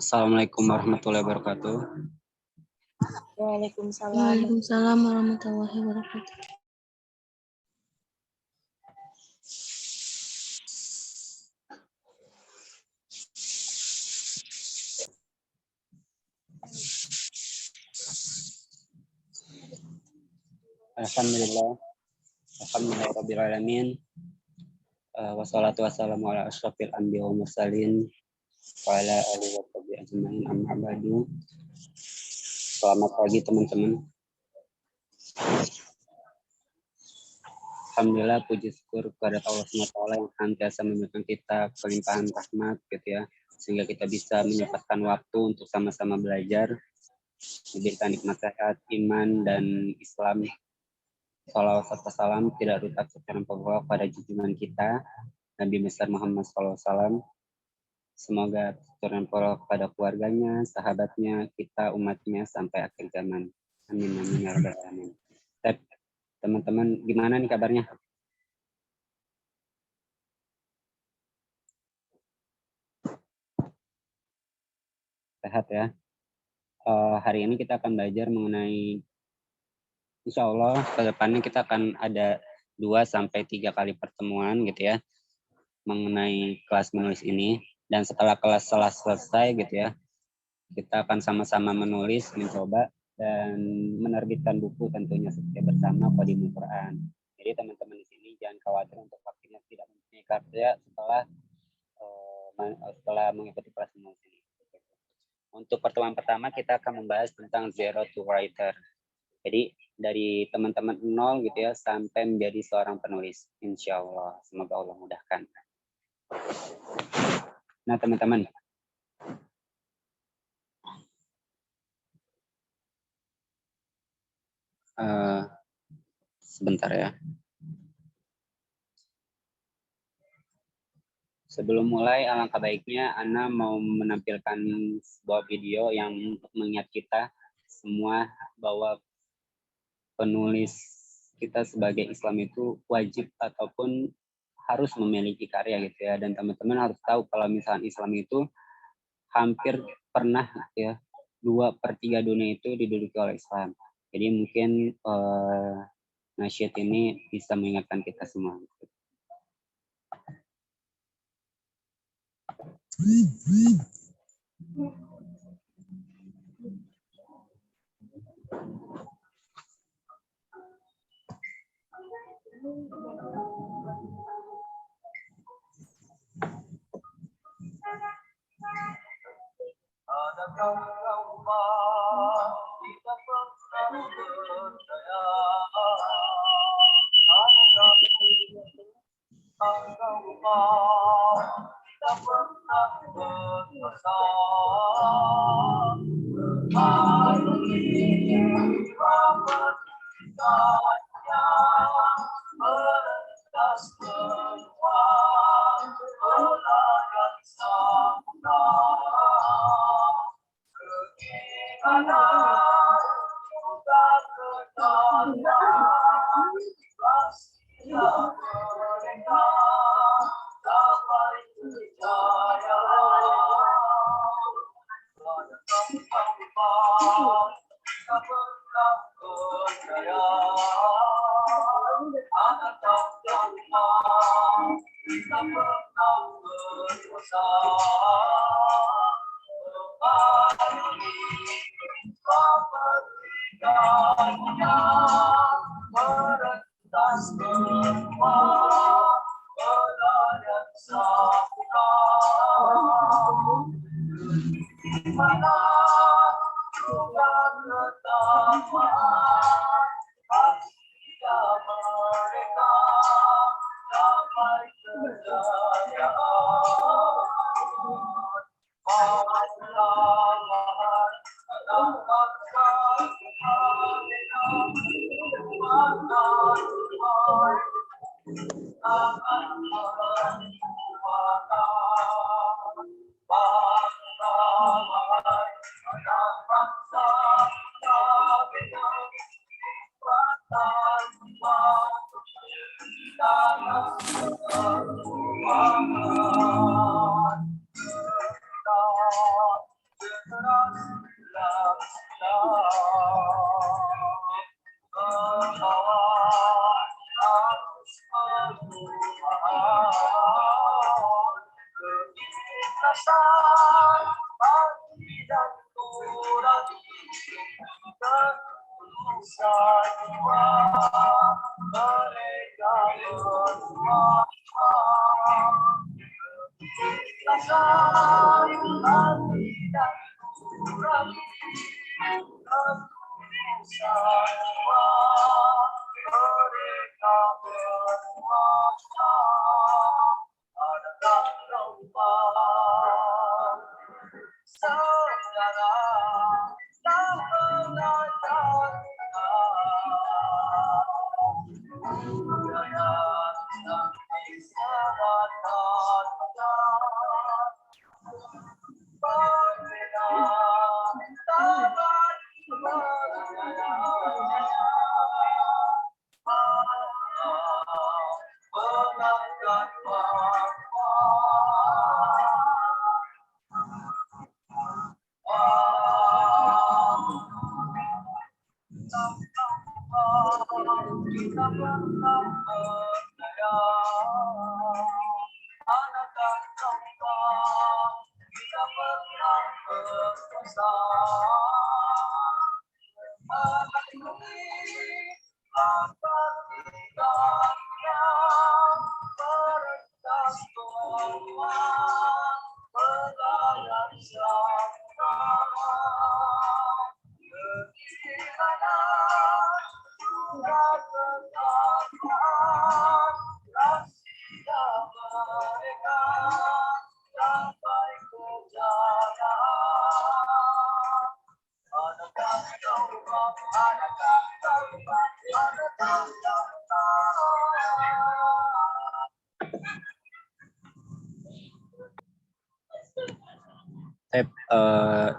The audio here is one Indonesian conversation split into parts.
Assalamualaikum warahmatullahi wabarakatuh. Waalaikumsalam. Waalaikumsalam warahmatullahi wabarakatuh. Alhamdulillahirrabbilalamin. Wassalatu wassalamu ala asyrafil anbiya wa mursalin wa ala alihi wa sahbihi ajmain, amma ba'du. Selamat pagi teman-teman. Alhamdulillah, puji syukur kepada Allah SWT yang senantiasa memberikan kita kelimpahan rahmat gitu ya, sehingga kita bisa menyempatkan waktu untuk sama-sama belajar, diberikan nikmat sehat, iman dan Islam. Salawat serta salam tidak rutak secara pokok pada junjungan kita Nabi besar Muhammad SAW. Semoga turun pokok kepada keluarganya, sahabatnya, kita umatnya sampai akhir zaman. Amin amin ya rabbal alamin. Teman-teman, gimana nih kabarnya? Sehat ya. Hari ini kita akan belajar mengenai, insya Allah ke depannya kita akan ada 2-3 kali pertemuan gitu ya, mengenai kelas menulis ini. Dan setelah kelas selesai gitu ya, kita akan sama-sama menulis, mencoba, dan menerbitkan buku tentunya setiap bersama Qadimul Quran. Jadi teman-teman di sini jangan khawatir untuk waktunya tidak mempunyai karya setelah mengikuti kelas menulis ini. Untuk pertemuan pertama kita akan membahas tentang zero to writer. Jadi dari teman-teman 0 gitu ya sampai menjadi seorang penulis. Insya Allah, semoga Allah mudahkan. Nah teman-teman, sebentar ya. Sebelum mulai, alangkah baiknya Ana mau menampilkan sebuah video yang untuk mengingat kita semua bahwa penulis kita sebagai Islam itu wajib ataupun harus memiliki karya gitu ya. Dan teman-teman harus tahu kalau misalnya Islam itu hampir pernah ya 2/3 dunia itu diduduki oleh Islam. Jadi mungkin nasyid ini bisa mengingatkan kita semua. Adakah Allah tidak pernah berdaya? Adakah Allah tidak pernah berkuasa? Merentas semua olayan sempurna. Keinginan juga kenangan pastilah mereka sampai kejayaan. Tak pernah berdaya. Anak tak pernah berkuasa. Kemerdekaannya merentas semua olayan sempurna. Di mana juga ketakwaan pasti mereka sampai kejayaan.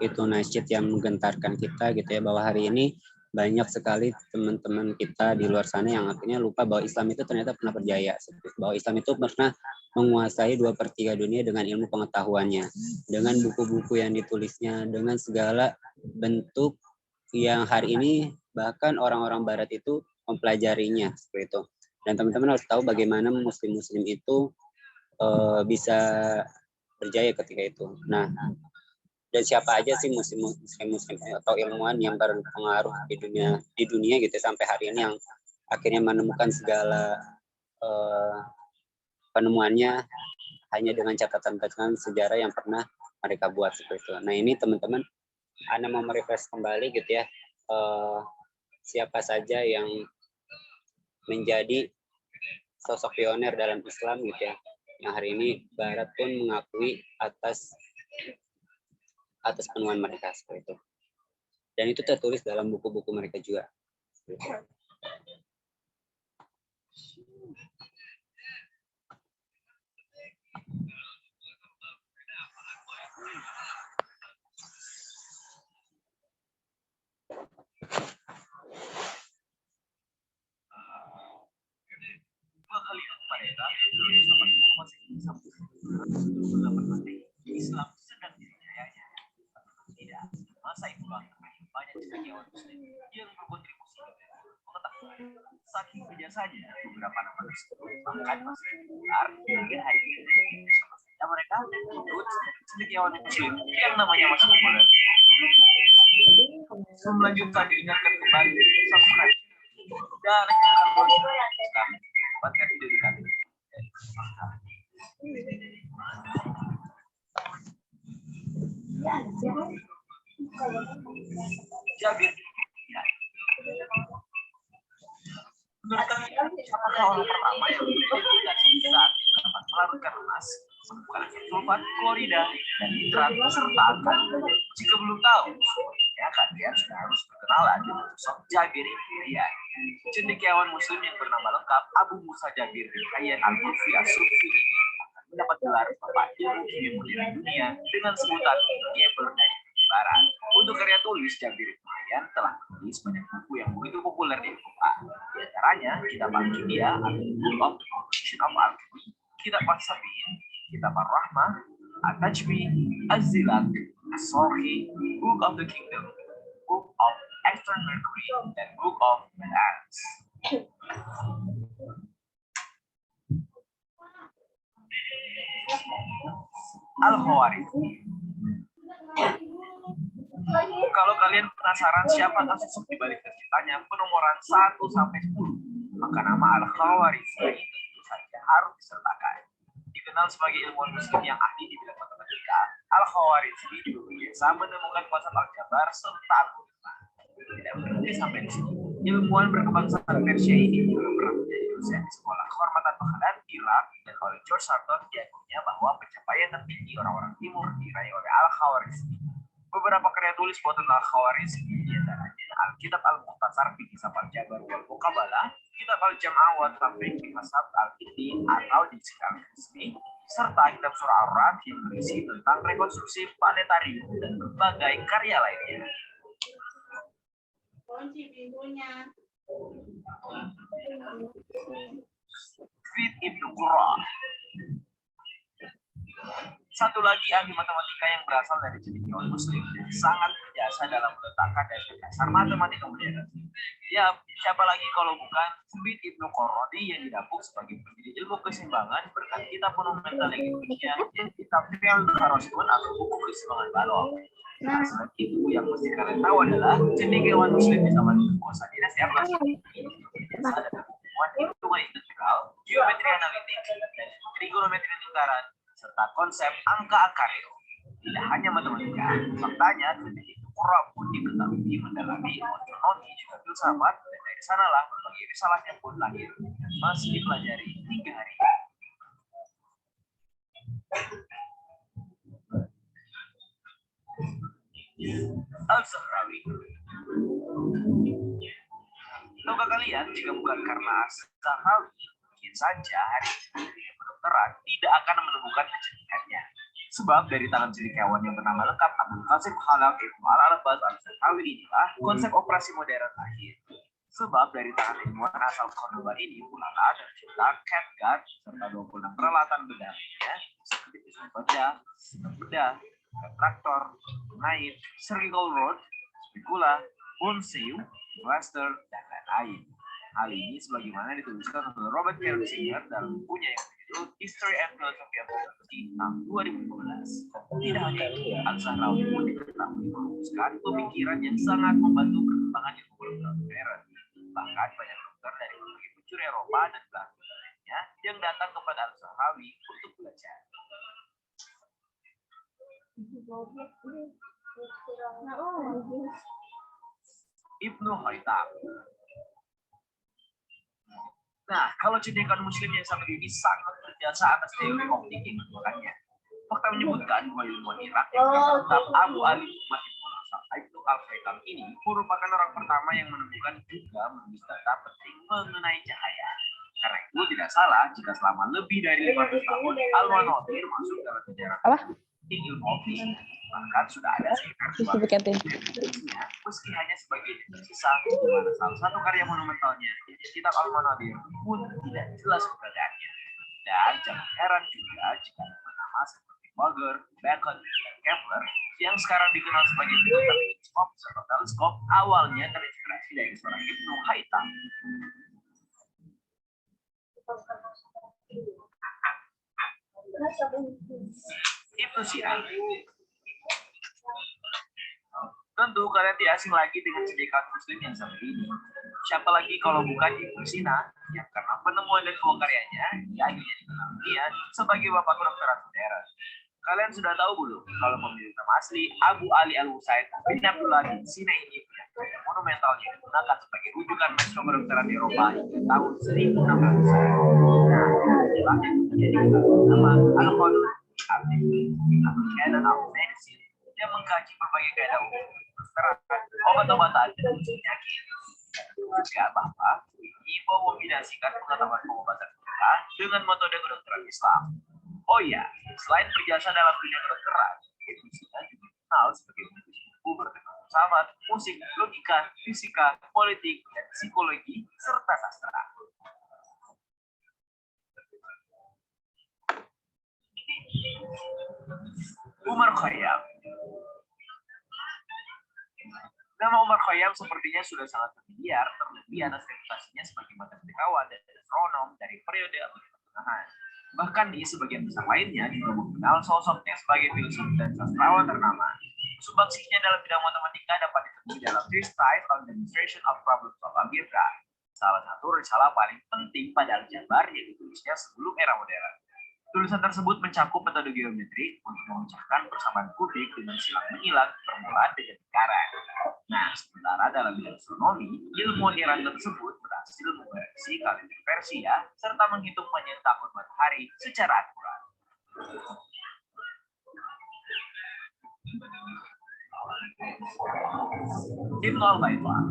Itu nasyid yang menggentarkan kita gitu ya, bahwa hari ini banyak sekali teman-teman kita di luar sana yang akhirnya lupa bahwa Islam itu ternyata pernah berjaya, bahwa Islam itu pernah menguasai 2/3 dunia dengan ilmu pengetahuannya, dengan buku-buku yang ditulisnya, dengan segala bentuk yang hari ini bahkan orang-orang barat itu mempelajarinya seperti itu. Dan teman-teman harus tahu bagaimana muslim-muslim itu bisa berjaya ketika itu. Nah, dan siapa aja sih muslim atau ilmuwan yang berpengaruh di dunia gitu sampai hari ini yang akhirnya menemukan segala penemuannya hanya dengan catatan-catatan sejarah yang pernah mereka buat seperti itu. Nah, ini teman-teman, Ana mau merefresh kembali gitu ya, siapa saja yang menjadi sosok pioner dalam Islam gitu ya, yang hari ini Barat pun mengakui atas penemuan mereka seperti itu. Dan itu tertulis dalam buku-buku mereka juga. Islam sedang dijayanya. Tidak, masa itu banyak cendekiawan muslim yang berkontribusi pengetahuan. Saking bijaksanya beberapa nama tersebut bahkan masih populer hingga hari ini. Ya, mereka menyebut cendekiawan muslim yang namanya masih populer. Melanjutkan diingatkan kembali subscribe dan Islam buatkan video kami. Jabir, menurut kalian siapakah orang pertama yang diidentifikasi saat dapat melarutkan emas, bukan sulfat, klorida, dan nitrat serta akan? Jika belum tahu, tentunya kalian sudah harus berkenalan dengan sosok Jabir bin Hayyan. Cendekiawan Muslim yang bernama lengkap Abu Musa Jabir bin Hayyan al-Kufi as-Sufi ini akan mendapat gelar Bapak Ilmu Kimia Modern Dunia dengan sebutan Geber dari Barat. Untuk karya tulis, Jabir bin Hayyan telah menulis banyak buku yang begitu populer di Eropa. Di antaranya Kitab Al-Kimia, Book of the Composition of Alchemy, Kitab Al-Sabiin, Kitab Ar-Rahmah, At-Tajmi, Az-Zilak, As-Sorhi, Book of the Kingdom, Book of Extra Mercury, dan Book of Balance. Al-Khawarizmi. Kalau kalian penasaran siapakah sosok di balik terciptanya penomoran 1 sampai 10, maka nama Al-Khawarizmi tentu saja harus disertakan. Dikenal sebagai ilmuwan muslim yang ahli di bidang matematika, Al-Khawarizmi juga biasa menemukan konsep aljabar serta algoritma. Tidak berhenti sampai di sini. Ilmuwan berkebangsaan Persia ini juga pernah menjadi dosen di sekolah kehormatan Baghdad, Irak, dan oleh George Sarton diakuinya bahwa pencapaian tertinggi orang-orang timur diraih oleh Al-Khawarizmi. Beberapa karya tulis buatan Al-Khawarizmi diantaranya Alkitab Al-Mukhtasar fi Hisab Al-Jabar wal Muqabalah, Kitab Al-Jam'ah wa Tafriq fi Hisab Al-Kindi atau Diksi Al-Khismi, serta kitab Surah Ar-Ra'd yang berisi tentang rekonstruksi planetarium dan berbagai karya lainnya. Kunci pintunya. Fit Ibnu Qurra. Satu lagi ahli matematika yang berasal dari cendekiawan Muslim dan sangat berjasa dalam meletakkan dasar matematika modern. Ya, siapa lagi kalau bukan Fit Ibnu Qurradi yang didapuk sebagai pendiri ilmu keseimbangan berkat kitab monumental yang dimilikinya, kitab Fi'l Kharosbun atau buku keseimbangan balok. Nah, selain itu yang mesti kalian tahu adalah cendekiawan Muslim di zaman berkuasa dinasti Abbasid biasa dalam ilmuwan hitungan integral, geometri analitik, dan trigonometri lingkaran, serta konsep angka-angka real. Tidak hanya matematika, faktanya Ibnu Qurra pun diketahui mendalami astronomi juga filsafat, dan dari sanalah berbagai risalahnya pun lahir dan masih dipelajari hingga hari ini. Al-Zahrawi. Tahukah kalian jika bukan karena Al-Zahrawi, mungkin saja hari ini kedokteran tidak akan menemukan kecenderungannya. Sebab dari tangan cendekiawan yang bernama lengkap Abdul Qasim Khalaf Ibnu Al-Abbas Al-Zahrawi inilah konsep operasi modern lahir. Sebab dari tangan ilmuwan asal Cordoba ini pula tercipta catgut serta 26 peralatan bedah lainnya seperti pisau bedah, traktor, knife, surgical rod, spikula, bone sieve, blaster, dan lain-lain. Hal ini sebagaimana dituliskan oleh Robert Carroll Sr. dalam bukunya yang berjudul History and Philosophy of Technology tahun 2015. Tidak hanya itu, Al-Zahrawi pun diketahui merumuskan pemikiran yang sangat membantu perkembangan ilmu kedokteran modern. Bahkan banyak dokter dari berbagai penjuru Eropa dan belahan dunia lainnya yang datang kepada Al-Zahrawi untuk belajar. Ibnu Khaitam. Nah, kalau cendekiawan Muslim yang satu ini sangat berjasa atas teori optik yang ditemukannya. Fakta menyebutkan bahwa ilmuwan Irak yang bernama Abu Ali Muhammad Ibnu Al-Khaitam ini merupakan orang pertama yang menemukan juga menulis data penting mengenai cahaya. Karena itu tidak salah jika selama lebih dari 500 tahun Al-Manadir masuk dalam sejarah ilmu optik. Bahkan sudah ada sekitar 200 meski hanya sebagai sisa di mana salah satu karya monumentalnya, Kitab Al-Manadir, pun tidak jelas keberadaannya. Dan jangan heran juga jika nama seperti Auger, Bacon, dan Kepler yang sekarang dikenal sebagai teleskop atau teleskop awalnya terinspirasi dari seorang Ibnu Khaitam. Ibnu Sina. Tentu kalian tidak asing lagi dengan cendekiawan Muslim yang satu ini. Siapa lagi kalau bukan Ibnu Sina yang karena penemuan dan karyanya ia akhirnya dikenal dunia sebagai bapak kedokteran modern. Kalian sudah tahu belum kalau pemilik nama asli Abu Ali Al-Husain bin Abdullah bin Sina ini punya monumental yang digunakan sebagai rujukan maestro kedokteran di Eropa hingga tahun 1600. Nah, inilah yang menjadi nama Al-Qanun atau Canon of Medicine yang mengkaji berbagai kaidah umum kedokteran, obat-obatan, dan penyakit. Juga bahwa IPO meminasikan pengetahuan pengobatan kita dengan metode kedokteran Islam. Oh iya, selain berjasa dalam dunia kedokteran, Indonesia juga dikenal sebagai buku bertema filsafat, musik, logika, fisika, politik, dan psikologi, serta sastra. Umar Khayyam. Nama Umar Khayyam sepertinya sudah sangat familiar, terlebih atas reputasinya sebagai matematikawan dan astronom dari periode Abad Pertengahan. Bahkan di sebagian besar lainnya juga mengenal sosoknya sebagai filsuf dan sastrawan ternama. Sumbangsihnya dalam bidang matematika dapat ditemui dalam Treatise on Demonstration of Problems of Algebra, salah satu risalah paling penting pada aljabar yang ditulisnya sebelum era modern. Tulisan tersebut mencakup metode geometri untuk memecahkan persamaan kubik dengan silang-menyilang permulaan dengan lingkaran. Nah, sementara dalam bidang astronomi, ilmuwan Iran tersebut berhasil mengoreksi kalender Persia serta menghitung panjang tahun matahari secara akurat. Ibnu al-Baitlaq.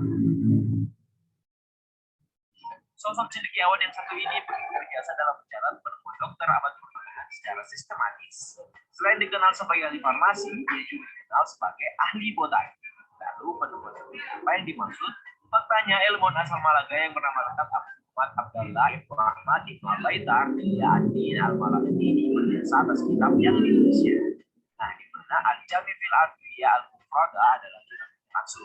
Sosok cendekiawan yang satu ini begitu berjasa dalam perjalanan penemuan dokter abad pertengahan secara sistematis. Selain dikenal sebagai ahli farmasi, dia juga dikenal sebagai ahli botani. Lalu penemuan apa yang dimaksud? Faktanya ilmuwan asal Malaga yang bernama lengkap Ahmad Abdallah Ibnu Ahmad Ibnu Al-Baitar Yaddin Al-Malakini berjasa atas kitab yang ditulisnya. Nah, di mana Al-Jami fil Adwiyah Al-Mufradah adalah kitab maksud.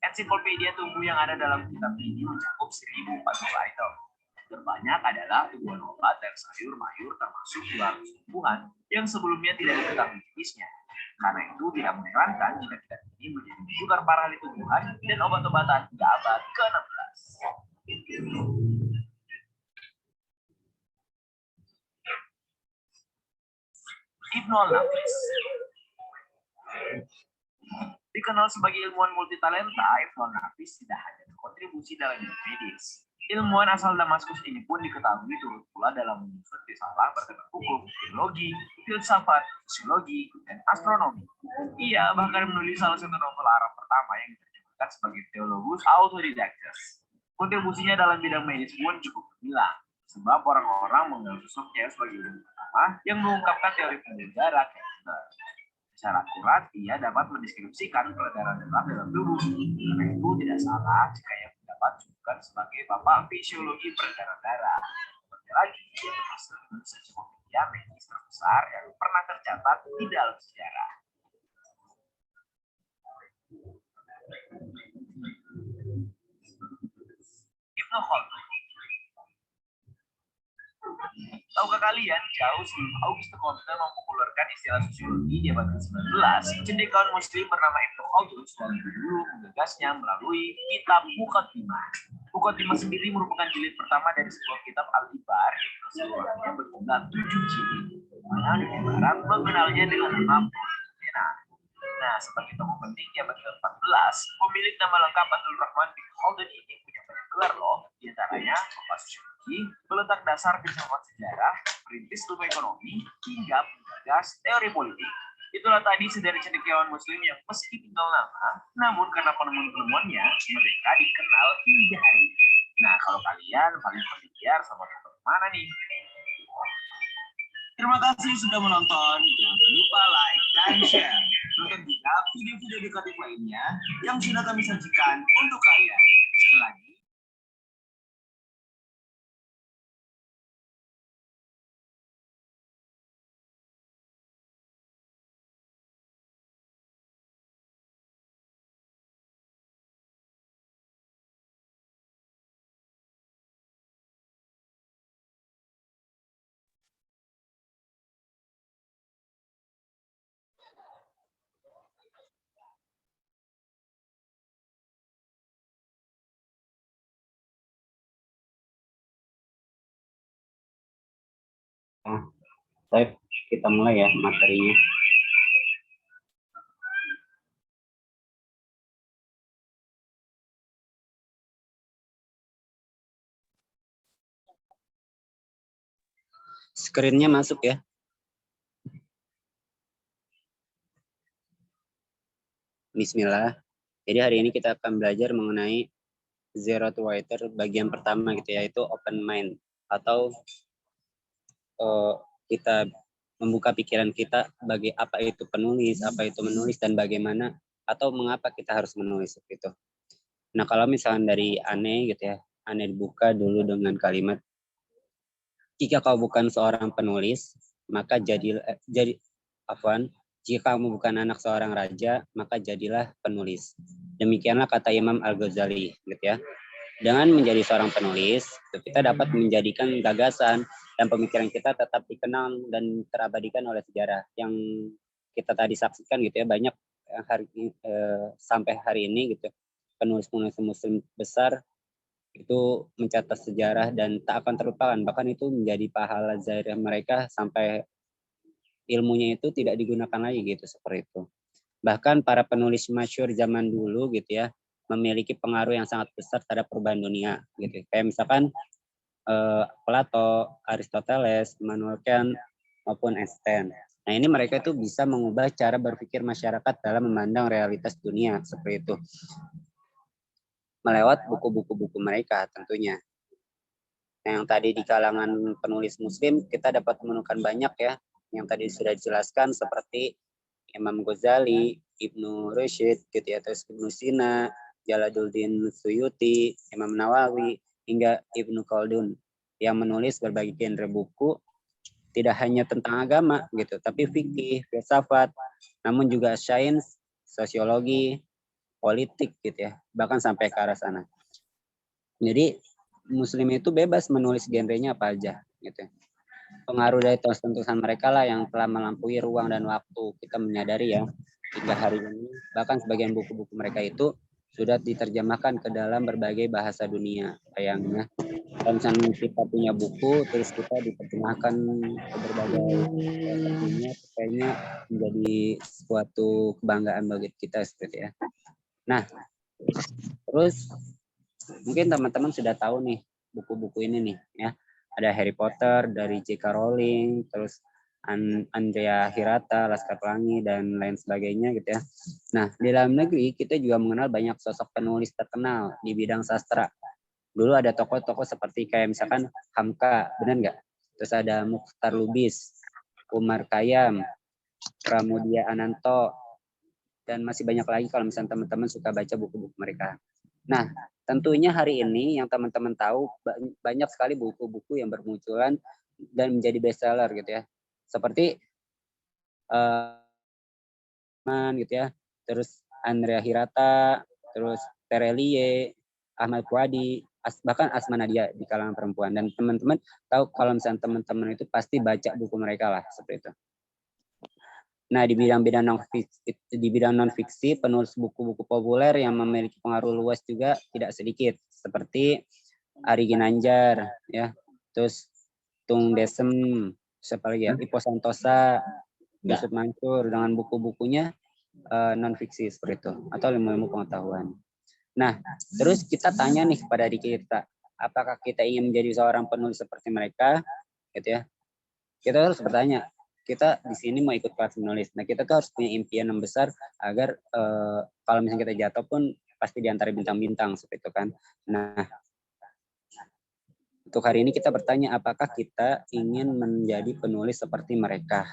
Ensiklopedia tumbuh yang ada dalam kitab ini mencakup 1.040 item. Terbanyak adalah tumbuhan obat dan sayur mayur termasuk 200 tumbuhan yang sebelumnya tidak diketahui jenisnya. Karena itu tidak mengherankan jika kitab ini menjadi rujukan para ahli tumbuhan dan obat-obatan hingga abad ke-16. Ibnu al-Nafis. Dikenal sebagai ilmuwan multitalenta, Ibnu al-Nafis tidak hanya berkontribusi dalam bidang medis. Ilmuwan asal Damaskus ini pun diketahui turut pula dalam menyusun risalah bertema hukum, teologi, filsafat, sosiologi, dan astronomi. Ia bahkan menulis salah satu novel Arab pertama yang diterjemahkan sebagai Theologus Autodidactus. Kontribusinya dalam bidang medis pun cukup gemilang, sebab orang-orang mengenal sosoknya sebagai ilmuwan pertama yang mengungkapkan teori pembuluh darah. Secara akurat, ia dapat mendeskripsikan peredaran darah dalam tubuh. Karena itu tidak salah jika ia mendapat julukan sebagai bapak fisiologi peredaran darah. Seperti lagi, ia berhasil menulis ensiklopedia medis terbesar yang pernah tercatat di dalam sejarah. Ibnu Khaldun. Tahukah kalian, jauh sebelum Auguste Comte mempopulerkan istilah sosiologi di abad ke-19, cendekiawan muslim bernama Ibnu Khaldun sudah lebih dulu menggagasnya melalui kitab Muqaddimah. Muqaddimah sendiri merupakan jilid pertama dari sebuah kitab Al-Ibar yang keseluruhannya berjumlah 7 jilid. Mana dunia barat mengenalnya dengan nama Polina. Nah, sebagai tokoh penting di abad ke-14, pemilik nama lengkap Abdul Rahman bin Khaldun ini punya banyak gelar loh, diantaranya Bapak Sosiologi, peletak dasar filsafat sejarah, perintis ilmu ekonomi, hingga penggagas teori politik. Itulah tadi sederet cendekiawan muslim yang meski tinggal nama, namun karena penemuan-penemuannya, mereka dikenal hingga hari ini. Nah, kalau kalian paling familiar sama tokoh mana nih? Terima kasih sudah menonton. Jangan lupa like dan share. Nonton juga video-video edukatif lainnya yang sudah kami sajikan untuk kalian. Sekali lagi, Baik, kita mulai ya materinya. Screen-nya masuk ya. Bismillah. Jadi hari ini kita akan belajar mengenai zero to writer bagian pertama gitu ya, yaitu open mind, atau kita membuka pikiran kita bagi apa itu penulis, apa itu menulis, dan bagaimana atau mengapa kita harus menulis gitu. Nah, kalau misalnya dari Ane gitu ya, Ane dibuka dulu dengan kalimat, jika kau bukan seorang penulis, maka jika kamu bukan anak seorang raja, maka jadilah penulis. Demikianlah kata Imam Al-Ghazali gitu ya. Dengan menjadi seorang penulis, kita dapat menjadikan gagasan dan pemikiran kita tetap dikenang dan terabadikan oleh sejarah. Yang kita tadi saksikan gitu ya, banyak sampai hari ini gitu, penulis-penulis Muslim besar itu mencatat sejarah dan tak akan terlupakan. Bahkan itu menjadi pahala zahir mereka sampai ilmunya itu tidak digunakan lagi gitu, seperti itu. Bahkan para penulis masyhur zaman dulu gitu ya, memiliki pengaruh yang sangat besar terhadap perubahan dunia gitu. Kayak misalkan Plato, Aristoteles, Immanuel Kant maupun Einstein. Nah, ini mereka itu bisa mengubah cara berpikir masyarakat dalam memandang realitas dunia seperti itu. Melewat buku-buku mereka tentunya. Nah, yang tadi di kalangan penulis muslim kita dapat menemukan banyak ya, yang tadi sudah dijelaskan seperti Imam Ghazali, Ibnu Rushd, gitu ya, terus Ibnu Sina, Jalaluddin Suyuti, Imam Nawawi, hingga Ibnu Khaldun yang menulis berbagai genre buku tidak hanya tentang agama gitu, tapi fikih, filsafat, namun juga sains, sosiologi, politik gitu ya, bahkan sampai ke arah sana. Jadi Muslim itu bebas menulis genrenya apa aja gitu. Pengaruh dari tulisan mereka lah yang telah melampaui ruang dan waktu. Kita menyadari ya, hingga hari ini bahkan sebagian buku-buku mereka itu sudah diterjemahkan ke dalam berbagai bahasa dunia. Sayangnya, kalau misalnya kita punya buku, terus kita diterjemahkan ke berbagai bahasa dunia, kayaknya menjadi suatu kebanggaan bagi kita seperti ya. Nah, terus mungkin teman-teman sudah tahu nih buku-buku ini nih ya. Ada Harry Potter dari J.K. Rowling, terus Andrea Hirata, Laskar Pelangi, dan lain sebagainya gitu ya. Nah, di dalam negeri kita juga mengenal banyak sosok penulis terkenal di bidang sastra. Dulu ada tokoh-tokoh seperti kayak misalkan Hamka, benar nggak? Terus ada Mukhtar Lubis, Umar Khayyam, Pramudia Ananto, dan masih banyak lagi kalau misalnya teman-teman suka baca buku-buku mereka. Nah, tentunya hari ini yang teman-teman tahu banyak sekali buku-buku yang bermunculan dan menjadi bestseller gitu ya. Seperti gitu ya. Terus Andrea Hirata, terus Terelie, Ahmad Fuadi, bahkan Asma Nadia di kalangan perempuan. Dan teman-teman tahu kalau misalnya teman-teman itu pasti baca buku mereka lah seperti itu. Nah, di bidang non-fiksi, penulis buku-buku populer yang memiliki pengaruh luas juga tidak sedikit, seperti Ari Ginanjar, ya, terus Tung Desem, siapa lagi ya, Ipo Santosa, Yusuf Mansur dengan buku-bukunya non-fiksi seperti itu, atau ilmu-ilmu pengetahuan. Nah, terus kita tanya nih kepada diri kita, apakah kita ingin menjadi seorang penulis seperti mereka, gitu ya? Kita harus bertanya, kita di sini mau ikut kelas menulis. Nah, kita tuh harus punya impian yang besar agar kalau misalnya kita jatuh pun pasti di antara bintang-bintang seperti itu kan. Nah, untuk hari ini kita bertanya, apakah kita ingin menjadi penulis seperti mereka?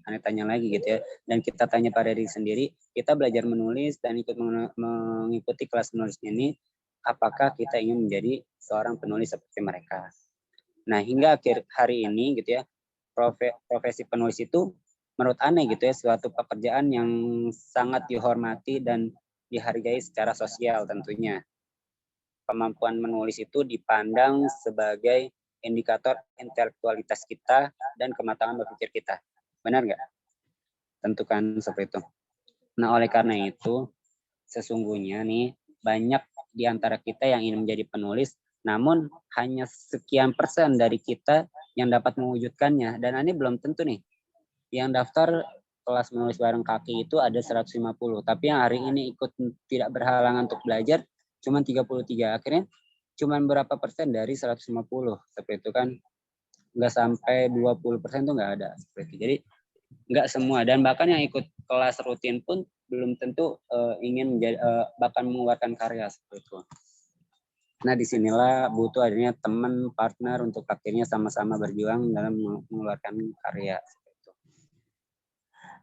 Anda tanya lagi gitu ya. Dan kita tanya pada diri sendiri, kita belajar menulis dan ikut mengikuti kelas menulis ini, apakah kita ingin menjadi seorang penulis seperti mereka? Nah, hingga akhir hari ini gitu ya, profesi penulis itu menurut aneh gitu ya, suatu pekerjaan yang sangat dihormati dan dihargai secara sosial tentunya. Kemampuan menulis itu dipandang sebagai indikator intelektualitas kita dan kematangan berpikir kita. Benar nggak? Tentu kan seperti itu. Nah, oleh karena itu, sesungguhnya nih, banyak di antara kita yang ingin menjadi penulis, namun hanya sekian persen dari kita yang dapat mewujudkannya. Dan ini belum tentu nih. Yang daftar kelas menulis bareng kaki itu ada 150. Tapi yang hari ini ikut tidak berhalangan untuk belajar cuma 33. Akhirnya cuma berapa persen dari 150. Seperti itu kan. Nggak sampai 20% tuh nggak ada. Seperti itu. Jadi nggak semua. Dan bahkan yang ikut kelas rutin pun belum tentu ingin bahkan mengeluarkan karya seperti itu. Nah, disinilah butuh adanya teman, partner untuk akhirnya sama-sama berjuang dalam mengeluarkan karya.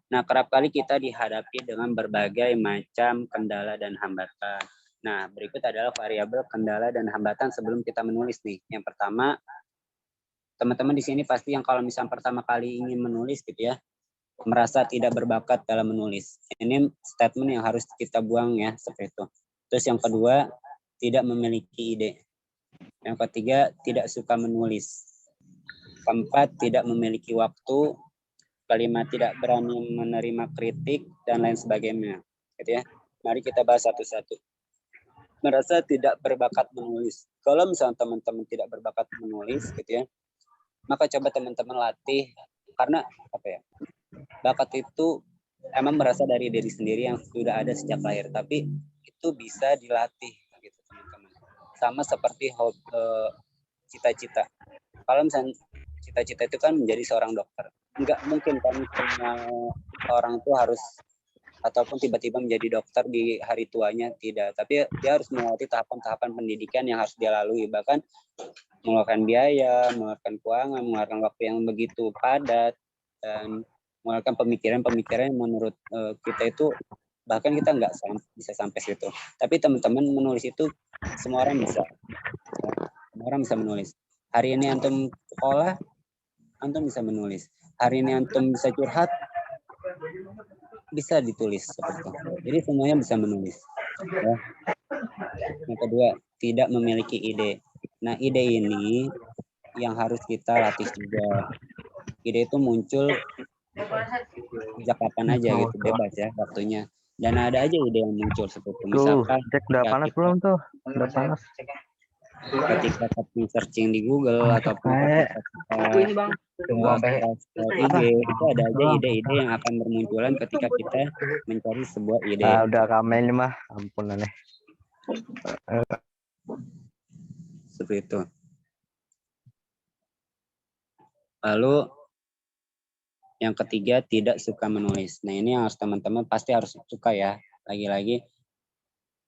Nah, kerap kali kita dihadapi dengan berbagai macam kendala dan hambatan. Nah, berikut adalah variabel kendala dan hambatan sebelum kita menulis nih. Yang pertama, teman-teman di sini pasti yang kalau misalnya pertama kali ingin menulis gitu ya, merasa tidak berbakat dalam menulis. Ini statement yang harus kita buang ya, seperti itu. Terus yang kedua, tidak memiliki ide. Yang ketiga, tidak suka menulis. Keempat, tidak memiliki waktu. Kelima, tidak berani menerima kritik, dan lain sebagainya. Gitu ya. Mari kita bahas satu-satu. Merasa tidak berbakat menulis. Kalau misalnya teman-teman tidak berbakat menulis, gitu ya, maka coba teman-teman latih. Karena apa ya? Bakat itu emang berasal dari diri sendiri yang sudah ada sejak lahir, tapi itu bisa dilatih, gitu teman-teman. Sama seperti cita-cita. Kalau misalnya cita-cita itu kan menjadi seorang dokter, nggak mungkin kan semua orang itu harus ataupun tiba-tiba menjadi dokter di hari tuanya, tidak. Tapi dia harus melewati tahapan-tahapan pendidikan yang harus dia lalui, bahkan mengeluarkan biaya, mengeluarkan keuangan, mengeluarkan waktu yang begitu padat, dan mengeluarkan pemikiran-pemikiran yang menurut kita itu bahkan kita nggak bisa sampai situ. Tapi teman-teman menulis itu semua orang bisa. Semua orang bisa menulis. Hari ini antum sekolah, antum bisa menulis. Hari ini antum bisa curhat, bisa ditulis seperti itu. Jadi semuanya bisa menulis. Ya. Yang kedua, tidak memiliki ide. Nah, ide ini yang harus kita latih juga. Ide itu muncul sejak kapan aja gitu, bebas ya waktunya. Dan ada aja ide yang muncul seperti itu. Misalkan cek udah panas belum tuh? Udah panas. Ketika kita searching di Google ataupun ketika kita IG, itu ada aja ide-ide yang akan bermunculan ketika kita mencari sebuah ide. Udah rame ini mah, ampun aneh. Seperti itu. Lalu yang ketiga, tidak suka menulis. Nah, ini yang harus teman-teman pasti harus suka ya. Lagi-lagi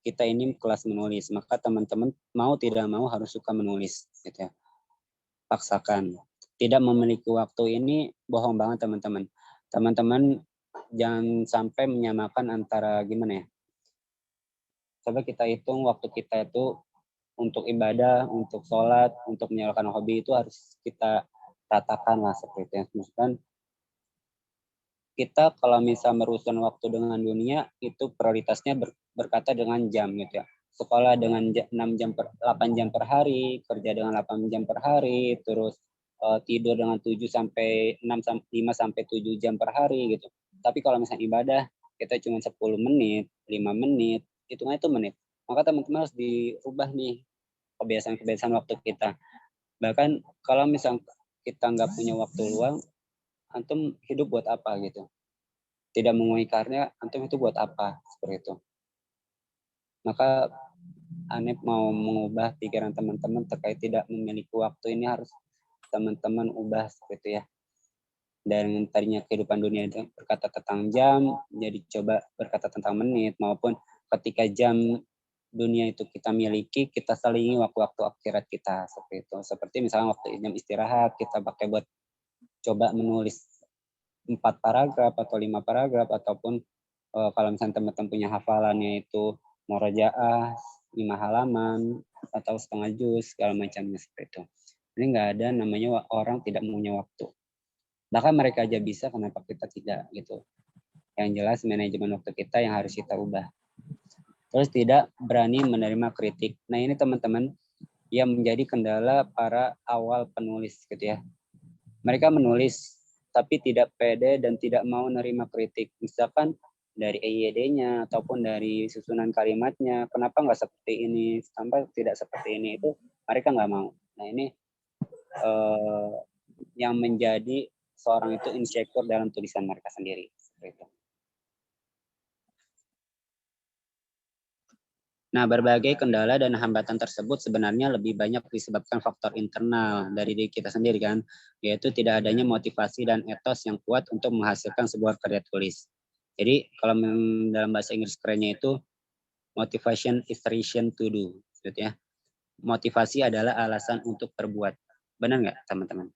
kita ini kelas menulis, maka teman-teman mau tidak mau harus suka menulis gitu ya. Paksakan. Tidak memiliki waktu ini bohong banget teman-teman. Teman-teman jangan sampai menyamakan antara gimana ya. Coba kita hitung waktu kita itu untuk ibadah, untuk sholat, untuk menyalurkan hobi itu harus kita ratakan lah seperti itu. Misalkan kita kalau misal merusak waktu dengan dunia itu prioritasnya berkata dengan jam gitu ya. Sekolah dengan 8 jam per hari, kerja dengan 8 jam per hari, terus tidur dengan 7 sampai 5 sampai 7 jam per hari gitu. Tapi kalau misalnya ibadah kita cuma 10 menit, 5 menit, hitungnya itu menit. Maka teman-teman harus dirubah nih kebiasaan-kebiasaan waktu kita. Bahkan kalau misalnya kita nggak punya waktu luang, antum hidup buat apa gitu. Tidak memenuhi karya, antum itu buat apa, seperti itu. Maka Anip mau mengubah pikiran teman-teman terkait tidak memiliki waktu ini harus teman-teman ubah seperti itu ya. Dan tadinya kehidupan dunia itu berkata tentang jam, jadi coba berkata tentang menit, maupun ketika jam dunia itu kita miliki, kita selingi waktu-waktu akhirat kita, seperti itu. Seperti misalnya waktu jam istirahat, kita pakai buat coba menulis 4 paragraf atau 5 paragraf, ataupun kalau misalnya teman-teman punya hafalannya itu murojaah 5 halaman atau setengah juz segala macamnya seperti itu. Ini nggak ada namanya orang tidak punya waktu. Bahkan mereka aja bisa, kenapa kita tidak gitu. Yang jelas manajemen waktu kita yang harus kita ubah. Terus tidak berani menerima kritik. Nah, ini teman-teman yang menjadi kendala para awal penulis gitu ya. Mereka menulis tapi tidak pede dan tidak mau menerima kritik. Misalkan dari EYD-nya ataupun dari susunan kalimatnya, kenapa nggak seperti ini, sampai tidak seperti ini, itu mereka nggak mau. Nah, ini yang menjadi seorang itu insecure dalam tulisan mereka sendiri. Seperti itu. Nah, berbagai kendala dan hambatan tersebut sebenarnya lebih banyak disebabkan faktor internal dari diri kita sendiri kan, yaitu tidak adanya motivasi dan etos yang kuat untuk menghasilkan sebuah karya tulis. Jadi kalau dalam bahasa Inggris kerennya itu motivation is reason to do, gitu ya. Motivasi adalah alasan untuk berbuat. Benar nggak teman-teman?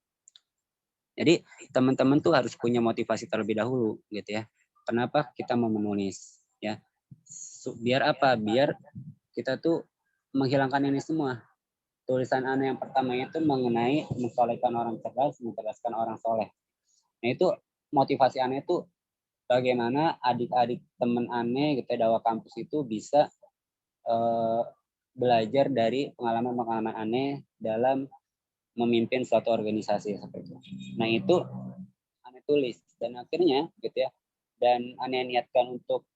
Jadi teman-teman tuh harus punya motivasi terlebih dahulu, gitu ya. Kenapa kita mau menulis? Ya, biar apa? Biar kita tuh menghilangkan ini semua. Tulisan Ana yang pertama itu mengenai mensolehkan orang cerdas, mencerdaskan orang soleh. Nah itu motivasi Ana itu bagaimana adik-adik teman Ane gitu Dawa kampus itu bisa belajar dari pengalaman-pengalaman Ane dalam memimpin suatu organisasi seperti itu. Nah itu Ane tulis dan akhirnya gitu ya. Dan Ane niatkan untuk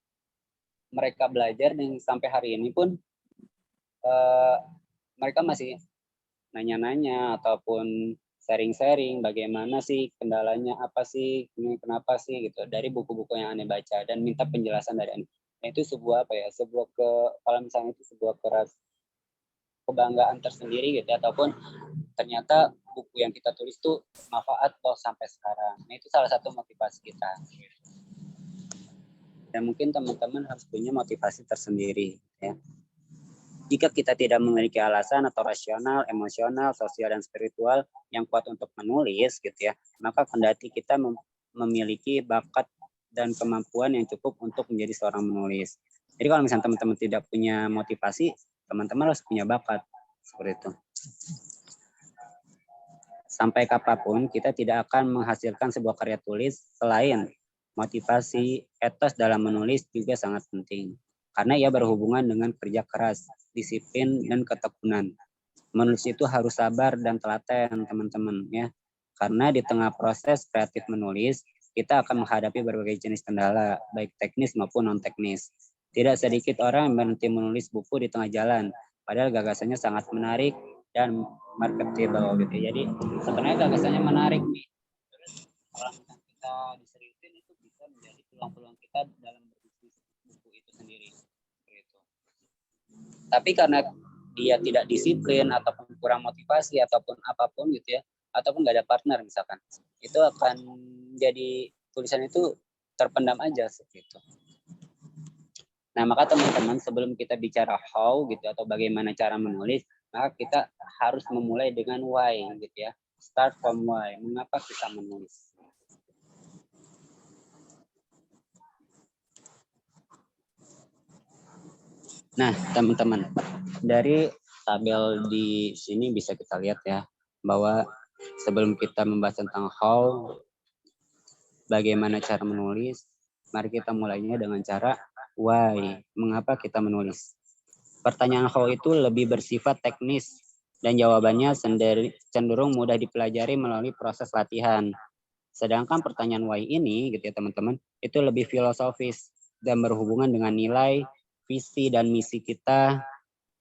mereka belajar dan sampai hari ini pun mereka masih nanya-nanya ataupun sharing-sharing bagaimana sih kendalanya apa sih ini kenapa sih gitu dari buku-buku yang Ane baca dan minta penjelasan dari Ane. Nah, itu sebuah apa ya sebuah kalau misalnya itu sebuah kebanggaan tersendiri gitu ya, ataupun ternyata buku yang kita tulis tuh manfaat loh sampai sekarang. Nah itu salah satu motivasi kita. Dan mungkin teman-teman harus punya motivasi tersendiri ya. Jika kita tidak memiliki alasan atau rasional, emosional, sosial, dan spiritual yang kuat untuk menulis, gitu ya, maka kendati kita memiliki bakat dan kemampuan yang cukup untuk menjadi seorang menulis. Jadi kalau misalnya teman-teman tidak punya motivasi, teman-teman harus punya bakat seperti itu. Sampai kapanpun kita tidak akan menghasilkan sebuah karya tulis selain motivasi, etos dalam menulis juga sangat penting. Karena ia berhubungan dengan kerja keras, disiplin, dan ketekunan. Menulis itu harus sabar dan telaten, teman-teman ya. Karena di tengah proses kreatif menulis, kita akan menghadapi berbagai jenis kendala, baik teknis maupun non-teknis. Tidak sedikit orang yang berhenti menulis buku di tengah jalan, padahal gagasannya sangat menarik dan marketable gitu. Jadi sebenarnya gagasannya menarik nih. Terus kalau kita diseriusin itu bisa menjadi peluang-peluang kita dalam berbisnis buku itu sendiri. Gitu. Tapi karena dia tidak disiplin ataupun kurang motivasi ataupun apapun gitu ya, ataupun nggak ada partner misalkan, itu akan jadi tulisan itu terpendam aja seperti itu. Nah maka teman-teman sebelum kita bicara how gitu atau bagaimana cara menulis, maka kita harus memulai dengan why gitu ya. Start from why. Mengapa kita menulis? Nah teman-teman, dari tabel di sini bisa kita lihat ya bahwa sebelum kita membahas tentang how, bagaimana cara menulis, mari kita mulainya dengan cara why, mengapa kita menulis. Pertanyaan how itu lebih bersifat teknis dan jawabannya cenderung mudah dipelajari melalui proses latihan. Sedangkan pertanyaan why ini gitu ya teman-teman, itu lebih filosofis dan berhubungan dengan nilai, visi dan misi kita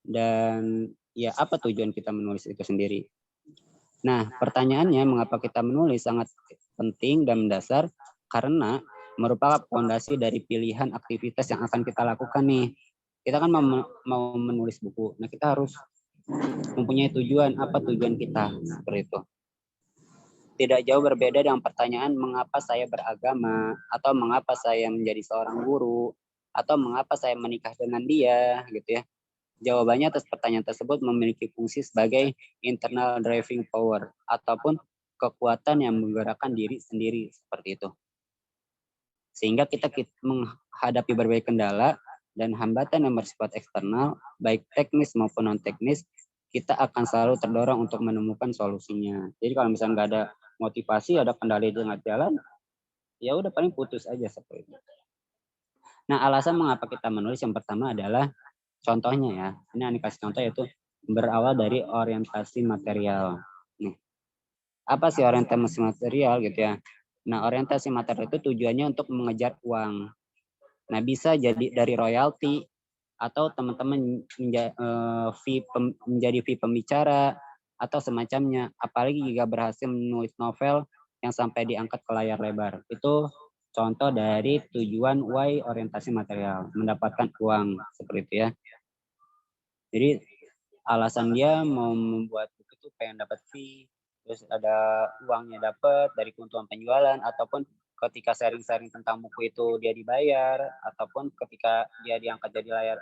dan ya apa tujuan kita menulis itu sendiri. Nah, pertanyaannya mengapa kita menulis sangat penting dan mendasar karena merupakan fondasi dari pilihan aktivitas yang akan kita lakukan nih. Kita kan mau menulis buku. Nah, kita harus mempunyai tujuan, apa tujuan kita seperti itu. Tidak jauh berbeda dengan pertanyaan mengapa saya beragama atau mengapa saya menjadi seorang guru atau mengapa saya menikah dengan dia gitu ya. Jawabannya atas pertanyaan tersebut memiliki fungsi sebagai internal driving power ataupun kekuatan yang menggerakkan diri sendiri seperti itu. Sehingga kita menghadapi berbagai kendala dan hambatan yang bersifat eksternal, baik teknis maupun non-teknis, kita akan selalu terdorong untuk menemukan solusinya. Jadi kalau misalnya nggak ada motivasi, ada kendala di tengah jalan, ya udah paling putus aja seperti itu. Nah, alasan mengapa kita menulis yang pertama adalah contohnya ya, ini Ani kasih contoh yaitu berawal dari orientasi material. Nih, apa sih orientasi material gitu ya? Nah, orientasi material itu tujuannya untuk mengejar uang. Nah, bisa jadi dari royalti atau teman-teman menjadi fee pembicara atau semacamnya. Apalagi jika berhasil menulis novel yang sampai diangkat ke layar lebar. Itu contoh dari tujuan why orientasi material, mendapatkan uang seperti itu ya. Jadi alasan dia mau membuat buku itu pengen dapat fee, terus ada uangnya dapat dari keuntungan penjualan ataupun ketika sharing-sharing tentang buku itu dia dibayar, ataupun ketika dia diangkat jadi layar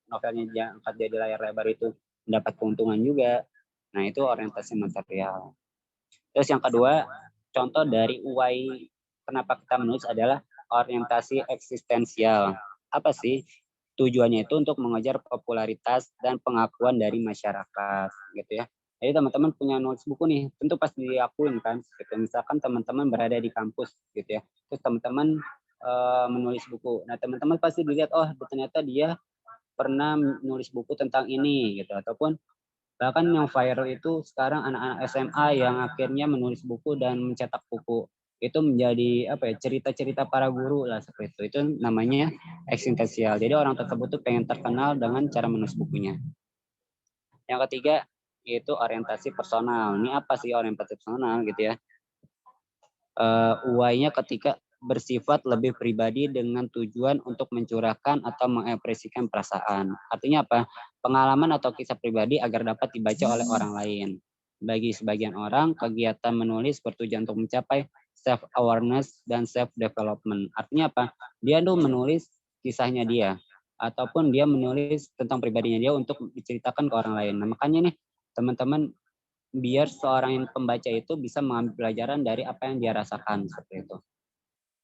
novelnya diangkat jadi layar lebar itu mendapat keuntungan juga. Nah, itu orientasi material. Terus yang kedua, contoh dari why kenapa kita menulis adalah orientasi eksistensial. Apa sih? Tujuannya itu untuk mengejar popularitas dan pengakuan dari masyarakat, gitu ya. Jadi teman-teman punya nulis buku nih, tentu pasti diakuin kan. Gitu. Misalkan teman-teman berada di kampus, gitu ya. Terus teman-teman menulis buku. Nah, teman-teman pasti dilihat, oh ternyata dia pernah nulis buku tentang ini, gitu. Ataupun bahkan yang viral itu sekarang anak-anak SMA yang akhirnya menulis buku dan mencetak buku. Itu menjadi apa ya, cerita-cerita para guru lah seperti itu. Itu namanya eksistensial. Jadi orang tersebut tuh pengen terkenal dengan cara menulis bukunya. Yang ketiga yaitu orientasi personal. Ini apa sih orientasi personal gitu ya? Why-nya ketika bersifat lebih pribadi dengan tujuan untuk mencurahkan atau mengekspresikan perasaan. Artinya apa? Pengalaman atau kisah pribadi agar dapat dibaca oleh orang lain. Bagi sebagian orang, kegiatan menulis bertujuan untuk mencapai self-awareness dan self-development. Artinya apa? Dia tuh menulis kisahnya dia, ataupun dia menulis tentang pribadinya dia untuk diceritakan ke orang lain. Nah, makanya nih, teman-teman, biar seorang yang pembaca itu bisa mengambil pelajaran dari apa yang dia rasakan, seperti itu.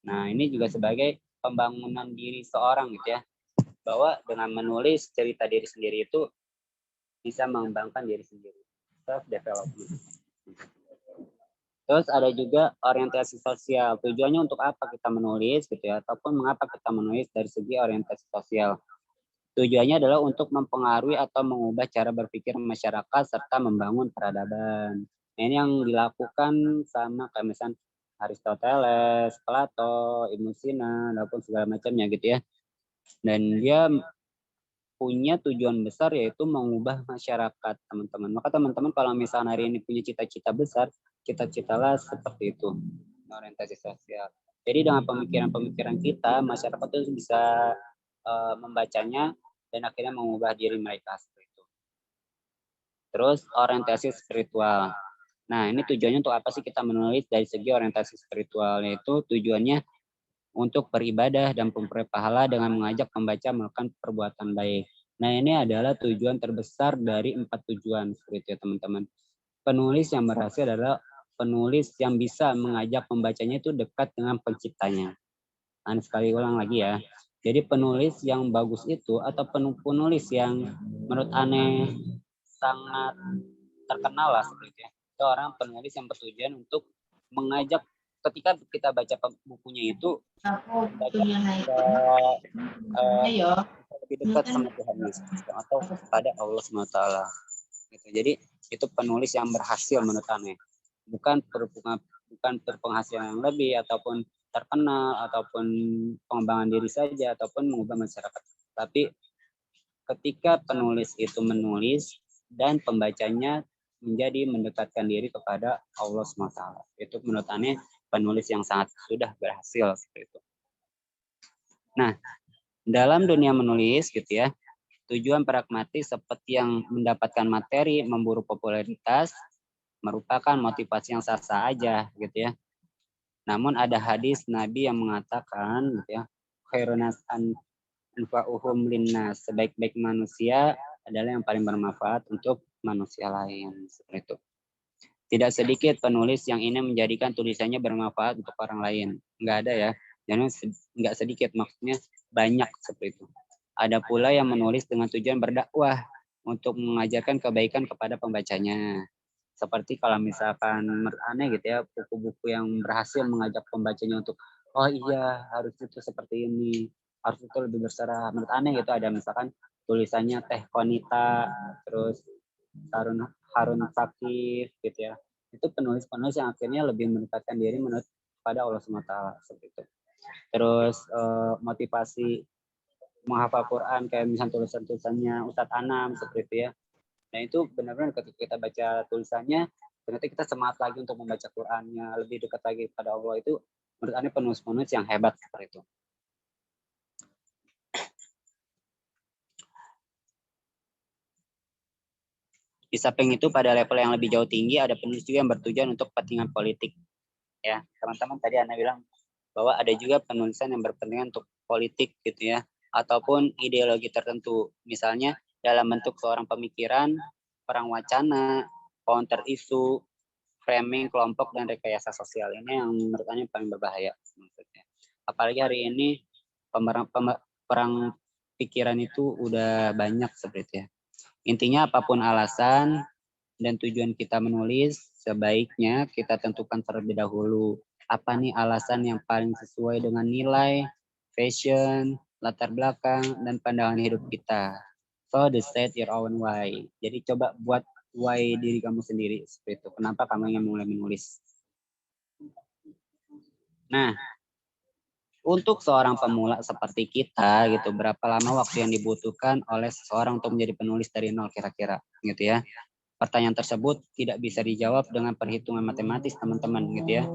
Nah, ini juga sebagai pembangunan diri seorang gitu ya, bahwa dengan menulis cerita diri sendiri itu bisa mengembangkan diri sendiri, self development. Terus ada juga orientasi sosial. Tujuannya untuk apa kita menulis gitu ya, ataupun mengapa kita menulis dari segi orientasi sosial. Tujuannya adalah untuk mempengaruhi atau mengubah cara berpikir masyarakat serta membangun peradaban. Nah, ini yang dilakukan sama kayak misalnya Aristoteles, Plato, Ibnu Sina, ataupun segala macamnya gitu ya. Dan dia punya tujuan besar yaitu mengubah masyarakat, teman-teman. Maka teman-teman kalau misalnya hari ini punya cita-cita besar, cita-citalah seperti itu, orientasi sosial. Jadi dengan pemikiran-pemikiran kita, masyarakat itu bisa membacanya dan akhirnya mengubah diri mereka seperti itu. Terus orientasi spiritual. Nah, ini tujuannya untuk apa sih kita menulis dari segi orientasi spiritual? Yaitu tujuannya untuk beribadah dan memperoleh pahala dengan mengajak pembaca melakukan perbuatan baik. Nah, ini adalah tujuan terbesar dari 4 tujuan seperti itu ya, teman-teman. Penulis yang berhasil adalah penulis yang bisa mengajak pembacanya itu dekat dengan penciptanya. Nah, sekali ulang lagi ya. Jadi penulis yang bagus itu atau penulis yang menurut aneh sangat terkenal lah seperti itu ya. Itu orang penulis yang bertujuan untuk mengajak ketika kita baca bukunya itu lebih dekat sama Tuhan Yesus atau kepada Allah SWT. Gitu. Jadi itu penulis yang berhasil menurut aneh. Bukan berpenghasilan yang lebih ataupun terkenal ataupun pengembangan diri saja ataupun mengubah masyarakat. Tapi ketika penulis itu menulis dan pembacanya menjadi mendekatkan diri kepada Allah SWT. Itu menurut aneh penulis yang sangat sudah berhasil seperti itu. Nah, dalam dunia menulis gitu ya, tujuan pragmatis seperti yang mendapatkan materi, memburu popularitas merupakan motivasi yang sah-sah aja gitu ya. Namun ada hadis Nabi yang mengatakan gitu ya, khairunas anfa'uhum linnas, sebaik-baik manusia adalah yang paling bermanfaat untuk manusia lain seperti itu. Tidak sedikit penulis yang ingin menjadikan tulisannya bermanfaat untuk orang lain. Enggak ada ya. Jangan enggak sedikit, maksudnya banyak seperti itu. Ada pula yang menulis dengan tujuan berdakwah untuk mengajarkan kebaikan kepada pembacanya. Seperti kalau misalkan menurut aneh gitu ya, buku-buku yang berhasil mengajak pembacanya untuk oh iya harus itu seperti ini, harus itu lebih berserah. Menurut aneh gitu ada misalkan tulisannya Teh Konita, terus Harun Sakif gitu ya. Itu penulis-penulis yang akhirnya lebih mendekatkan diri menurut pada Allah SWT seperti itu. Terus motivasi menghafal Quran kayak misalnya tulisan-tulisannya Ustadz Anam seperti itu ya. Nah itu benar-benar ketika kita baca tulisannya, ternyata kita semangat lagi untuk membaca Qurannya, lebih dekat lagi pada Allah. Itu menurut Anda penulis-penulis yang hebat seperti itu. Di samping itu pada level yang lebih jauh tinggi ada penulis juga yang bertujuan untuk kepentingan politik. Ya, teman-teman tadi Anda bilang bahwa ada juga penulisan yang berkepentingan untuk politik gitu ya, ataupun ideologi tertentu. Misalnya dalam bentuk seorang pemikiran, perang wacana, counter isu, framing kelompok, dan rekayasa sosial. Ini yang menurut Anda paling berbahaya maksudnya. Apalagi hari ini perang pikiran itu udah banyak seperti itu ya. Intinya apapun alasan dan tujuan kita menulis, sebaiknya kita tentukan terlebih dahulu apa nih alasan yang paling sesuai dengan nilai, passion, latar belakang, dan pandangan hidup kita. So, decide your own why. Jadi coba buat why diri kamu sendiri seperti itu. Kenapa kamu ingin mulai menulis? Nah, untuk seorang pemula seperti kita gitu, berapa lama waktu yang dibutuhkan oleh seseorang untuk menjadi penulis dari nol kira-kira gitu ya. Pertanyaan tersebut tidak bisa dijawab dengan perhitungan matematis, teman-teman, gitu ya.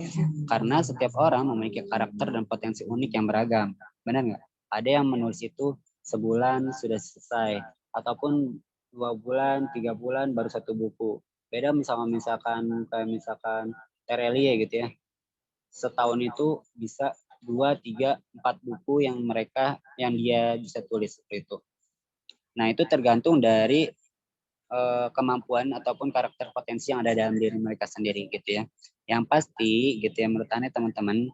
Karena setiap orang memiliki karakter dan potensi unik yang beragam. Benar nggak? Ada yang menulis itu sebulan sudah selesai, ataupun 2 bulan, 3 bulan baru 1 buku. Beda misalkan Terelie gitu ya. Setahun itu bisa 2, 3, 4 buku yang dia bisa tulis seperti itu. Nah, itu tergantung dari kemampuan ataupun karakter potensi yang ada dalam diri mereka sendiri gitu ya. Yang pasti gitu ya, menurut Anda teman-teman,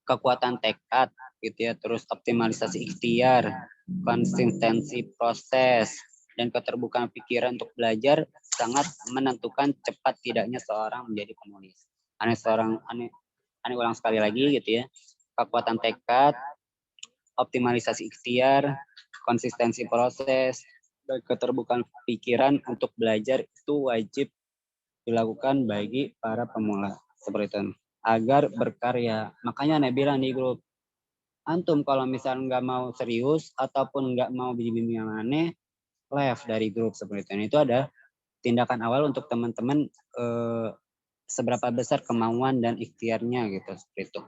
kekuatan tekad gitu ya, terus optimalisasi ikhtiar, konsistensi proses, dan keterbukaan pikiran untuk belajar sangat menentukan cepat tidaknya seorang menjadi penulis. Aneh ulang sekali lagi gitu ya. Kekuatan tekad, optimalisasi ikhtiar, konsistensi proses, dan keterbukaan pikiran untuk belajar itu wajib dilakukan bagi para pemula seperti itu agar berkarya. Makanya Anda bilang di grup, antum kalau misalnya nggak mau serius ataupun nggak mau bimbingan aneh, left dari grup seperti itu. Itu ada tindakan awal untuk teman-teman seberapa besar kemauan dan ikhtiarnya gitu seperti itu.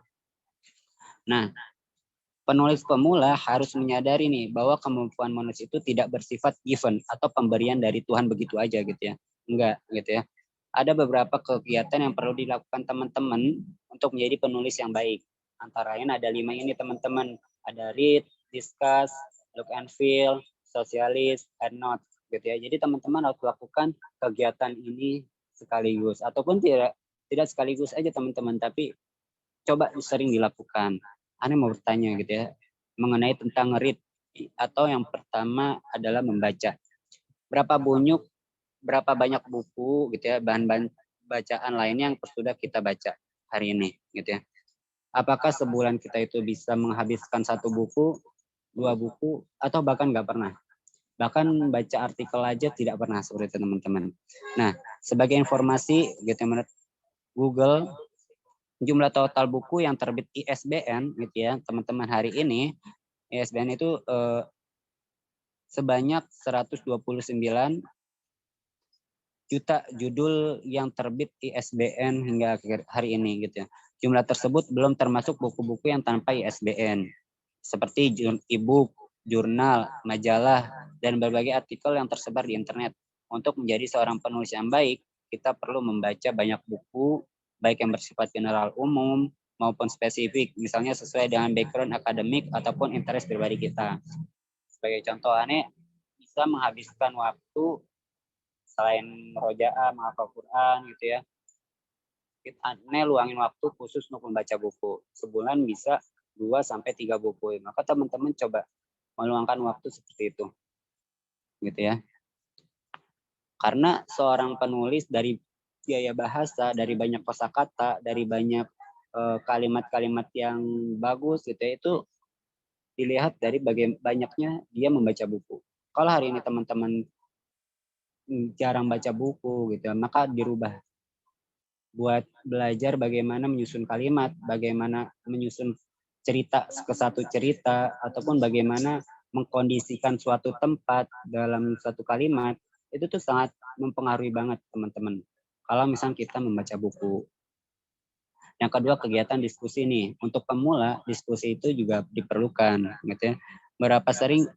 Nah, penulis pemula harus menyadari nih bahwa kemampuan menulis itu tidak bersifat given atau pemberian dari Tuhan begitu aja gitu ya. Enggak gitu ya. Ada beberapa kegiatan yang perlu dilakukan teman-teman untuk menjadi penulis yang baik. Antara lain ada 5 ini teman-teman. Ada read, discuss, look and feel, socialist, and note gitu ya. Jadi teman-teman harus lakukan kegiatan ini sekaligus ataupun tidak sekaligus aja teman-teman, tapi coba sering dilakukan. Anda mau bertanya gitu ya, mengenai tentang read, atau yang pertama adalah membaca. Berapa banyak buku gitu ya, bahan-bahan bacaan lainnya yang sudah kita baca hari ini gitu ya. Apakah sebulan kita itu bisa menghabiskan 1 buku, 2 buku, atau bahkan nggak pernah. Bahkan baca artikel aja tidak pernah seperti itu teman-teman. Nah, sebagai informasi gitu ya, menurut Google, jumlah total buku yang terbit ISBN gitu ya teman-teman hari ini, ISBN itu sebanyak 129 juta judul yang terbit ISBN hingga hari ini gitu ya. Jumlah tersebut belum termasuk buku-buku yang tanpa ISBN seperti e-book, jurnal, majalah, dan berbagai artikel yang tersebar di internet. Untuk menjadi seorang penulis yang baik, kita perlu membaca banyak buku, baik yang bersifat general umum maupun spesifik, misalnya sesuai dengan background akademik ataupun interest pribadi kita. Sebagai contoh, Ane bisa menghabiskan waktu selain rojaah, menghafal Quran gitu ya. Ane luangin waktu khusus untuk membaca buku. Sebulan bisa 2 sampai 3 buku. Maka teman-teman coba meluangkan waktu seperti itu. Gitu ya. Karena seorang penulis dari gaya bahasa, dari banyak kosakata, dari banyak kalimat-kalimat yang bagus gitu ya, itu dilihat dari banyaknya dia membaca buku. Kalau hari ini teman-teman jarang baca buku gitu, maka dirubah buat belajar bagaimana menyusun kalimat, bagaimana menyusun cerita ke satu cerita, ataupun bagaimana mengkondisikan suatu tempat dalam satu kalimat. Itu tuh sangat mempengaruhi banget teman-teman kalau misalnya kita membaca buku. Yang kedua, kegiatan diskusi nih. Untuk pemula, diskusi itu juga diperlukan gitu ya. Berapa sering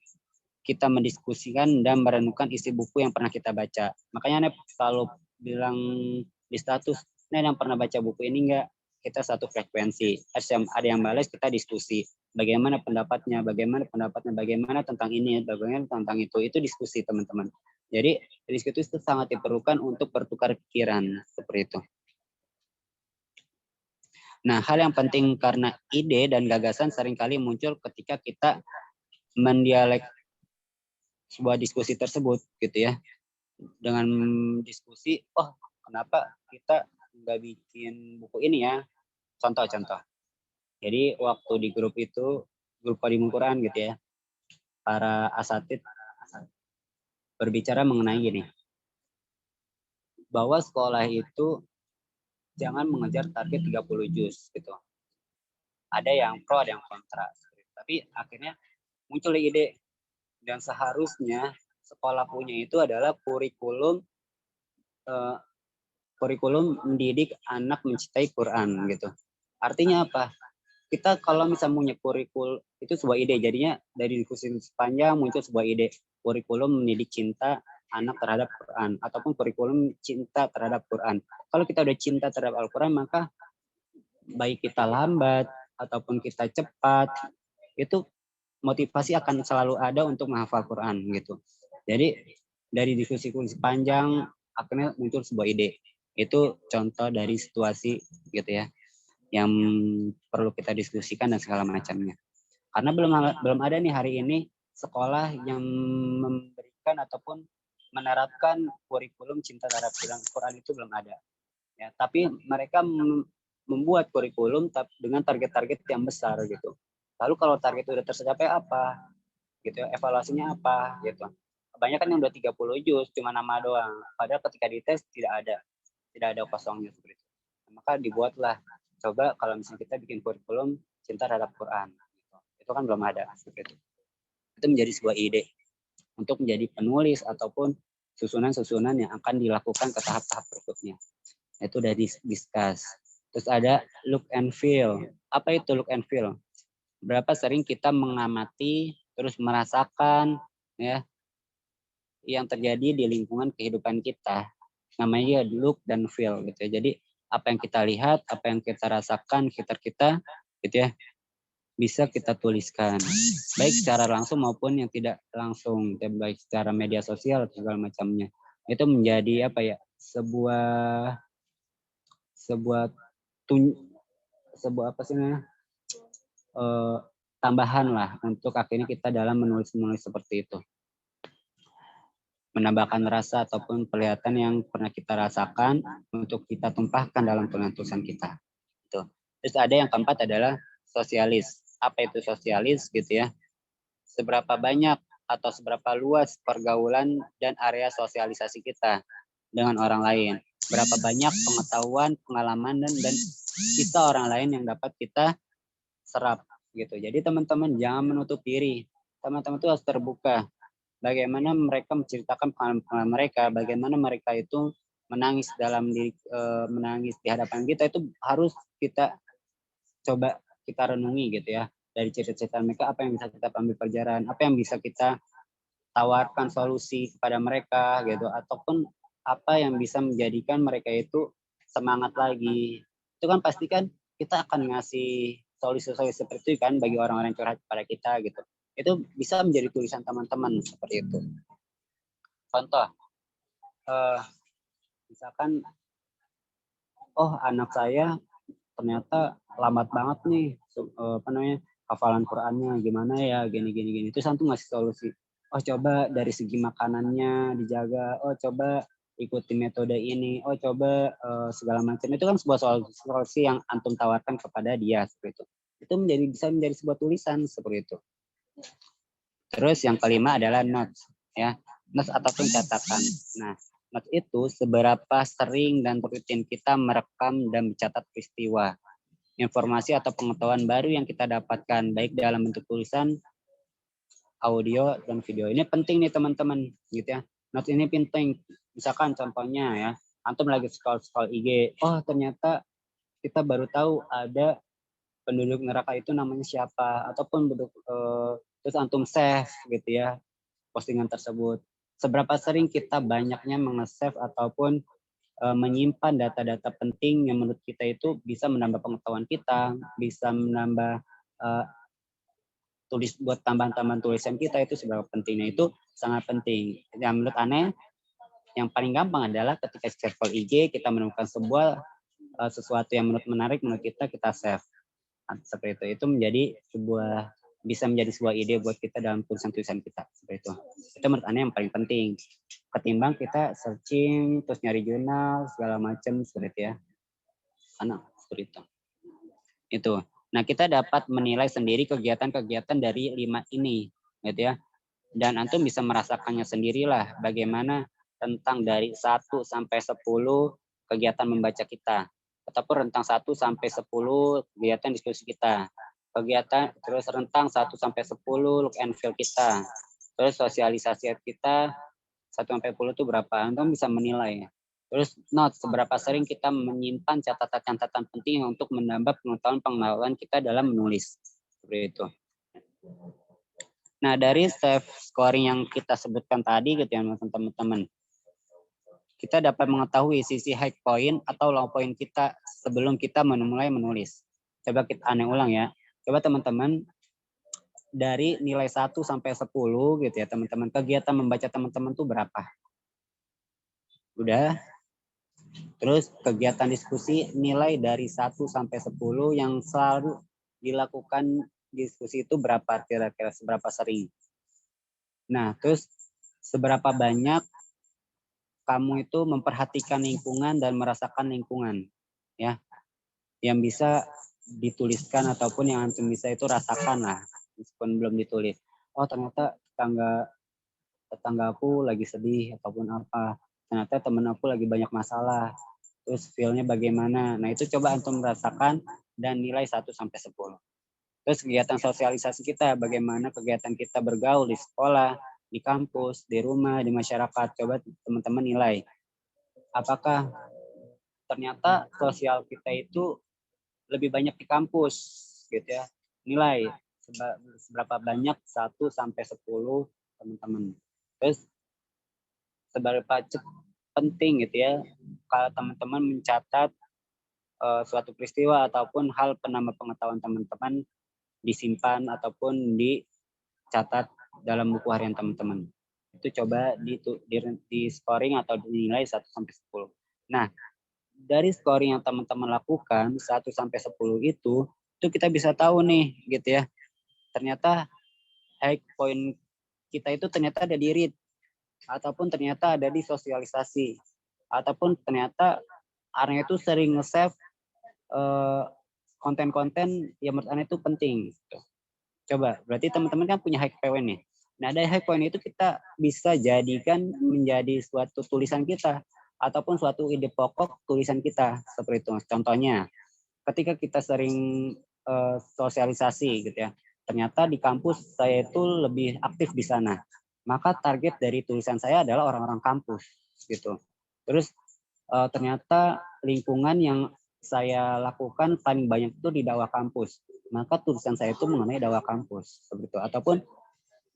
kita mendiskusikan dan merenungkan isi buku yang pernah kita baca. Makanya Ane selalu bilang di status, Ane yang pernah baca buku ini enggak? kita satu frekuensi. Ada yang balas, kita diskusi. Bagaimana pendapatnya, bagaimana tentang ini, bagaimana tentang itu diskusi teman-teman. Jadi diskusi itu sangat diperlukan untuk bertukar pikiran seperti itu. Nah, hal yang penting karena ide dan gagasan seringkali muncul ketika kita mendialek sebuah diskusi tersebut, gitu ya. Dengan diskusi, oh kenapa kita nggak bikin buku ini ya? Contoh. Jadi waktu di grup itu, grup Qadimul Quran gitu ya, para asatid berbicara mengenai gini, bahwa sekolah itu jangan mengejar target 30 juz gitu. Ada yang pro, ada yang kontra. Tapi akhirnya muncul ide, dan seharusnya sekolah punya itu adalah kurikulum mendidik anak mencintai Quran gitu. Artinya apa? Kita kalau misalnya punya kurikulum, itu sebuah ide, jadinya dari diskusi sepanjang muncul sebuah ide, kurikulum mendidik cinta anak terhadap Quran, ataupun kurikulum cinta terhadap Quran. Kalau kita udah cinta terhadap Al-Quran, maka baik kita lambat ataupun kita cepat, itu motivasi akan selalu ada untuk menghafal Quran gitu. Jadi dari diskusi panjang akhirnya muncul sebuah ide. Itu contoh dari situasi gitu ya, yang perlu kita diskusikan dan segala macamnya. Karena belum ada nih hari ini sekolah yang memberikan ataupun menerapkan kurikulum cinta terhadap Quran, itu belum ada. Ya, tapi mereka membuat kurikulum dengan target-target yang besar gitu. Lalu kalau target udah tercapai apa? Gitu, evaluasinya apa gitu. Kebanyakan yang udah 30 juz cuma nama doang. Padahal ketika dites tidak ada kosongnya seperti itu. Maka dibuatlah, coba kalau misalnya kita bikin kurikulum cinta terhadap Quran, gitu. Itu kan belum ada seperti itu. Itu menjadi sebuah ide untuk menjadi penulis ataupun susunan-susunan yang akan dilakukan ke tahap-tahap berikutnya. Itu udah discuss. Terus ada look and feel. Apa itu look and feel? Berapa sering kita mengamati terus merasakan ya yang terjadi di lingkungan kehidupan kita. Namanya look dan feel gitu ya. Jadi apa yang kita lihat, apa yang kita rasakan sekitar kita gitu ya, bisa kita tuliskan baik secara langsung maupun yang tidak langsung, baik secara media sosial atau segala macamnya. Itu menjadi apa ya, sebuah apa sih namanya, tambahan lah untuk akhirnya kita dalam menulis seperti itu, menambahkan rasa ataupun kelihatan yang pernah kita rasakan untuk kita tumpahkan dalam tulisan kita. Gitu. Terus ada yang keempat adalah sosialis. Apa itu sosialis gitu ya? Seberapa banyak atau seberapa luas pergaulan dan area sosialisasi kita dengan orang lain. Berapa banyak pengetahuan, pengalaman dan kita orang lain yang dapat kita serap gitu. Jadi teman-teman jangan menutup diri. Teman-teman itu harus terbuka. Bagaimana mereka menceritakan pengalaman mereka, bagaimana mereka itu menangis menangis di hadapan kita, itu harus kita coba kita renungi gitu ya. Dari cerita-cerita mereka, apa yang bisa kita ambil pelajaran, apa yang bisa kita tawarkan solusi kepada mereka gitu, ataupun apa yang bisa menjadikan mereka itu semangat lagi. Itu kan pasti kan kita akan ngasih solusi-solusi seperti itu kan bagi orang-orang yang curhat pada kita gitu. Itu bisa menjadi tulisan teman-teman seperti itu. Contoh, misalkan, oh anak saya ternyata lambat banget nih, hafalan Qurannya gimana ya, gini. Terus antum ngasih solusi. Oh coba dari segi makanannya dijaga. Oh coba ikuti metode ini. Oh coba segala macam. Itu kan sebuah solusi yang antum tawarkan kepada dia seperti itu. Itu bisa menjadi sebuah tulisan seperti itu. Terus yang kelima adalah notes ya, notes ataupun catatan. Nah, notes itu seberapa sering dan rutin kita merekam dan mencatat peristiwa, informasi atau pengetahuan baru yang kita dapatkan baik dalam bentuk tulisan, audio dan video. Ini penting nih teman-teman gitu ya. Notes ini penting. Misalkan contohnya ya, antum lagi scroll IG, oh ternyata kita baru tahu ada penduduk neraka itu namanya siapa, ataupun terus antum save gitu ya postingan tersebut. Seberapa sering kita banyaknya menge-save ataupun menyimpan data-data penting yang menurut kita itu bisa menambah pengetahuan kita, bisa menambah buat tambahan-tambahan tulisan kita, itu seberapa pentingnya, itu sangat penting. Yang menurut aneh, yang paling gampang adalah ketika scroll IG kita menemukan sebuah sesuatu yang menarik menurut kita save. Seperti itu bisa menjadi sebuah ide buat kita dalam tulisan-tulisan kita, seperti itu. Itu menurut aneh yang paling penting ketimbang kita searching terus nyari jurnal segala macam, seperti itu ya. Karena seperti itu. Nah, kita dapat menilai sendiri kegiatan-kegiatan dari 5 ini, gitu ya. Dan antum bisa merasakannya sendirilah bagaimana tentang dari 1 sampai 10 kegiatan membaca kita, ataupun rentang 1 sampai 10 kegiatan diskusi kita. Kegiatan terus rentang 1 sampai 10 look and feel kita. Terus sosialisasi kita 1 sampai 10 itu berapa? Antum bisa menilai. Terus note, seberapa sering kita menyimpan catatan-catatan penting untuk menambah pengetahuan kita dalam menulis. Seperti itu. Nah, dari self scoring yang kita sebutkan tadi gitu ya teman-teman, kita dapat mengetahui sisi high point atau low point kita sebelum kita mulai menulis. Coba kita ulang ya. Coba teman-teman dari nilai 1 sampai 10 gitu ya teman-teman, kegiatan membaca teman-teman tuh berapa? Udah? Terus kegiatan diskusi nilai dari 1 sampai 10 yang selalu dilakukan diskusi itu berapa kira-kira, seberapa sering? Nah, terus seberapa banyak kamu itu memperhatikan lingkungan dan merasakan lingkungan, ya, yang bisa dituliskan ataupun yang antum bisa itu rasakan lah, meskipun belum ditulis. Oh, ternyata tetangga aku lagi sedih ataupun apa. Ternyata temen aku lagi banyak masalah. Terus feel-nya bagaimana? Nah, itu coba antum merasakan dan nilai 1 sampai 10. Terus kegiatan sosialisasi kita, bagaimana kegiatan kita bergaul di sekolah, di kampus, di rumah, di masyarakat. Coba teman-teman nilai. Apakah ternyata sosial kita itu lebih banyak di kampus, gitu ya. Nilai seberapa banyak 1 sampai 10 teman-teman. Terus seberapa penting gitu ya kalau teman-teman mencatat suatu peristiwa ataupun hal penambah pengetahuan teman-teman disimpan ataupun dicatat dalam buku harian teman-teman. Itu coba di scoring atau dinilai 1 sampai 10. Nah, dari scoring yang teman-teman lakukan 1 sampai 10 itu kita bisa tahu nih gitu ya. Ternyata high point kita itu ternyata ada di read, ataupun ternyata ada di sosialisasi, ataupun ternyata Arya itu sering nge-save konten-konten yang menurut Arya itu penting. Coba, berarti teman-teman kan punya high point nih. Nah, dari high point itu kita bisa jadikan menjadi suatu tulisan kita, ataupun suatu ide pokok tulisan kita, seperti itu. Contohnya, ketika kita sering sosialisasi gitu ya, ternyata di kampus saya itu lebih aktif di sana. Maka target dari tulisan saya adalah orang-orang kampus gitu. Terus ternyata lingkungan yang saya lakukan paling banyak itu di dakwah kampus. Maka tulisan saya itu mengenai dakwah kampus seperti itu. Ataupun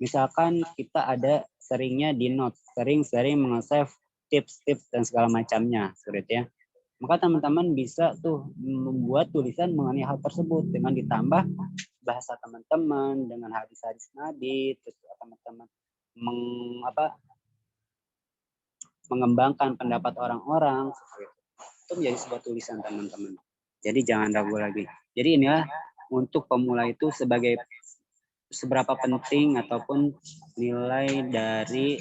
misalkan kita ada seringnya di note, sering meng-save tips-tips dan segala macamnya seperti itu ya. Maka teman-teman bisa tuh membuat tulisan mengenai hal tersebut dengan ditambah bahasa teman-teman dengan hadis-hadis Nabi, terus teman-teman mengembangkan pendapat orang-orang, itu menjadi sebuah tulisan teman-teman. Jadi jangan ragu lagi. Jadi inilah untuk pemula itu sebagai seberapa penting ataupun nilai dari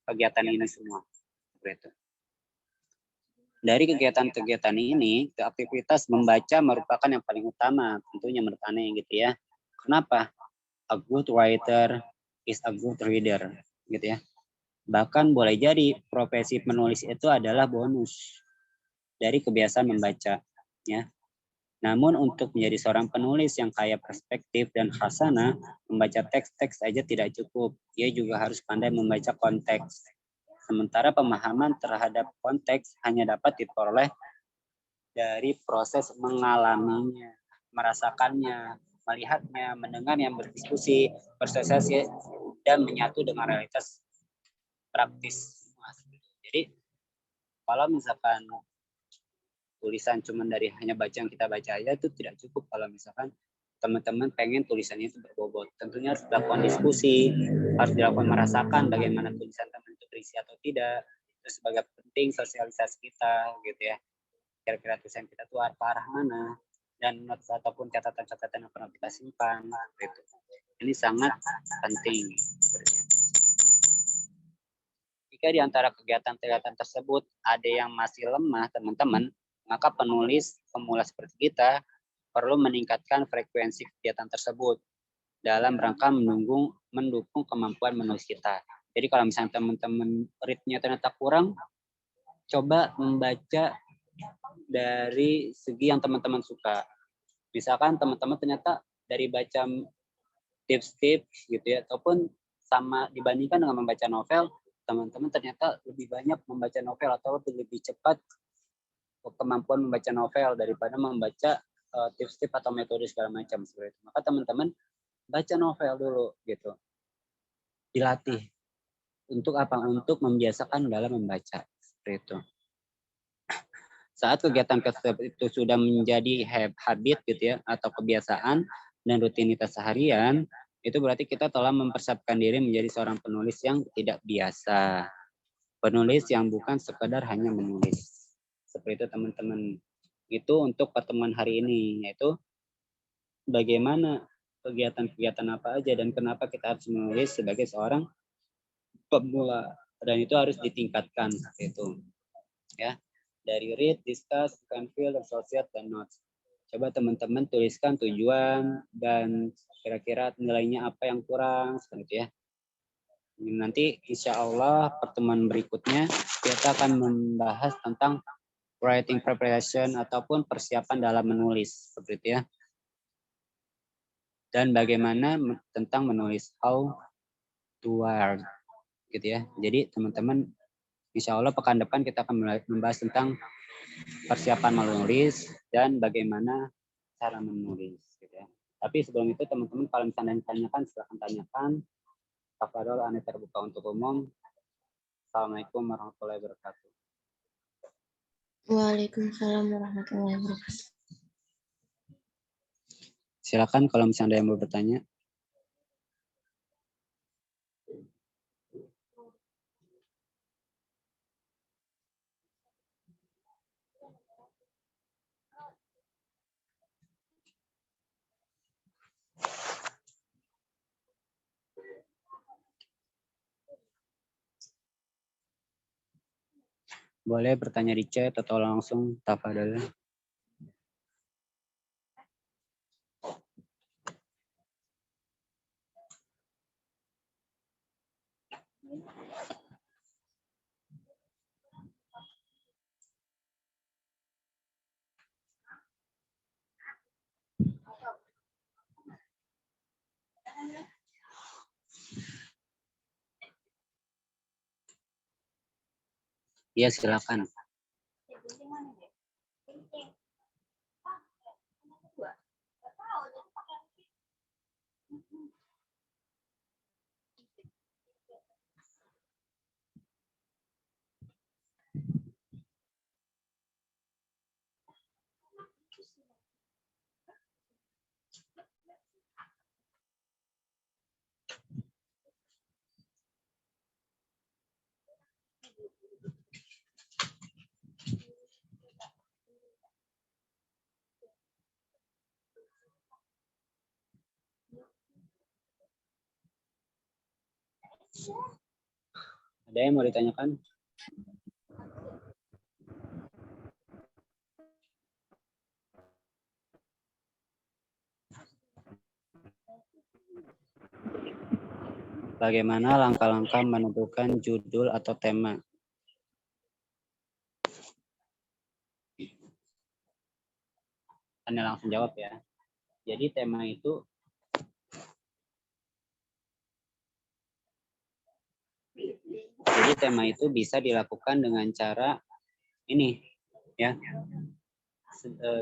kegiatan ini semua. Seperti itu. Dari kegiatan-kegiatan ini, aktivitas membaca merupakan yang paling utama, tentunya menurut Ane gitu ya. Kenapa? A good writer is a good reader, gitu ya. Bahkan boleh jadi profesi penulis itu adalah bonus dari kebiasaan membaca, ya. Namun untuk menjadi seorang penulis yang kaya perspektif dan khasanah, membaca teks-teks saja tidak cukup. Ia juga harus pandai membaca konteks. Sementara pemahaman terhadap konteks hanya dapat diperoleh dari proses mengalaminya, merasakannya, melihatnya, mendengarnya, berdiskusi, bersosialisasi, dan menyatu dengan realitas praktis. Jadi Kalau misalkan tulisan cuma dari hanya baca yang kita baca aja itu tidak cukup. Kalau misalkan teman-teman pengen tulisannya itu berbobot, tentunya harus dilakukan diskusi, harus dilakukan merasakan bagaimana tulisan teman itu berisi atau tidak. Terus sebagai penting sosialisasi kita gitu ya, kira-kira tulisan kita tuh arah mana, dan notes ataupun catatan-catatan yang pernah kita simpan gitu. Ini sangat penting. Jika di antara kegiatan-kegiatan tersebut ada yang masih lemah teman-teman, maka penulis pemula seperti kita perlu meningkatkan frekuensi kegiatan tersebut dalam rangka mendukung kemampuan menulis kita. Jadi kalau misalnya teman-teman read-nya ternyata kurang, coba membaca dari segi yang teman-teman suka. Misalkan teman-teman ternyata dari baca tips-tips gitu ya, ataupun sama dibandingkan dengan membaca novel, teman-teman ternyata lebih banyak membaca novel atau lebih cepat kemampuan membaca novel daripada membaca tips-tips atau metode segala macam seperti itu. Maka teman-teman baca novel dulu gitu. Dilatih. Untuk apa? Untuk membiasakan dalam membaca seperti itu. Saat kegiatan itu sudah menjadi habit gitu ya atau kebiasaan dan rutinitas seharian, itu berarti kita telah mempersiapkan diri menjadi seorang penulis yang tidak biasa. Penulis yang bukan sekedar hanya menulis. Seperti itu teman-teman. Itu untuk pertemuan hari ini, yaitu bagaimana kegiatan-kegiatan apa aja dan kenapa kita harus menulis sebagai seorang pemula, dan itu harus ditingkatkan itu ya, dari read, discuss, feel, associate, dan notes. Coba teman-teman tuliskan tujuan dan kira-kira nilainya apa yang kurang seperti itu ya. Nanti insya Allah pertemuan berikutnya kita akan membahas tentang writing preparation ataupun persiapan dalam menulis seperti itu ya. Dan bagaimana tentang menulis, how to write gitu ya. Jadi teman-teman insya Allah pekan depan kita akan membahas tentang persiapan menulis dan bagaimana cara menulis gitu ya. Tapi sebelum itu teman-teman kalau misalnya tanyakan silahkan tanyakan. Tafadhol, Anda terbuka untuk umum. Assalamualaikum warahmatullahi wabarakatuh. Waalaikumsalam warahmatullahi wabarakatuh. Silakan kalau misalnya ada yang mau bertanya. Boleh bertanya di chat atau langsung tafadhol. Iya silakan. Ada yang mau ditanyakan? Bagaimana langkah-langkah menentukan judul atau tema? Anda langsung jawab ya. Jadi tema itu bisa dilakukan dengan cara ini ya.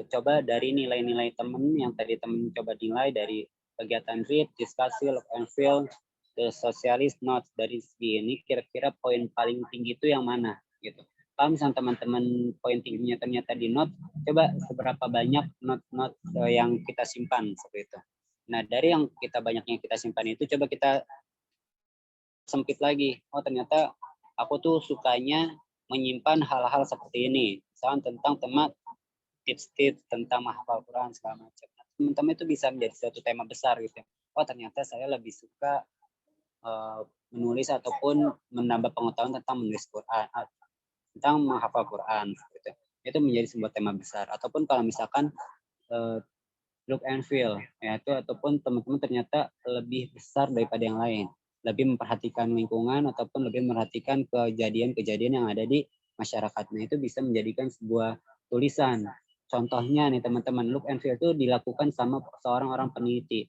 Coba dari nilai-nilai teman yang tadi teman coba nilai dari kegiatan read, discuss, look and feel, the socialist notes, dari segi ini kira-kira poin paling tinggi itu yang mana gitu. kalau misalnya teman-teman poin tingginya ternyata di note, coba seberapa banyak note-note yang kita simpan seperti itu. Nah, dari yang kita banyaknya kita simpan itu, coba kita sempit lagi. Oh, ternyata aku tuh sukanya menyimpan hal-hal seperti ini. Misalnya tentang tema tips-tips tentang menghafal Quran segala macam. Teman-teman itu bisa menjadi suatu tema besar gitu. Oh, ternyata saya lebih suka menulis ataupun menambah pengetahuan tentang menulis Quran, tentang menghafal Quran gitu. Itu menjadi sebuah tema besar. Ataupun kalau misalkan look and feel, yaitu ataupun teman-teman ternyata lebih besar daripada yang lain, lebih memperhatikan lingkungan ataupun lebih memperhatikan kejadian-kejadian yang ada di masyarakat. Nah, itu bisa menjadikan sebuah tulisan. Contohnya nih teman-teman, look and feel itu dilakukan sama seorang orang peneliti.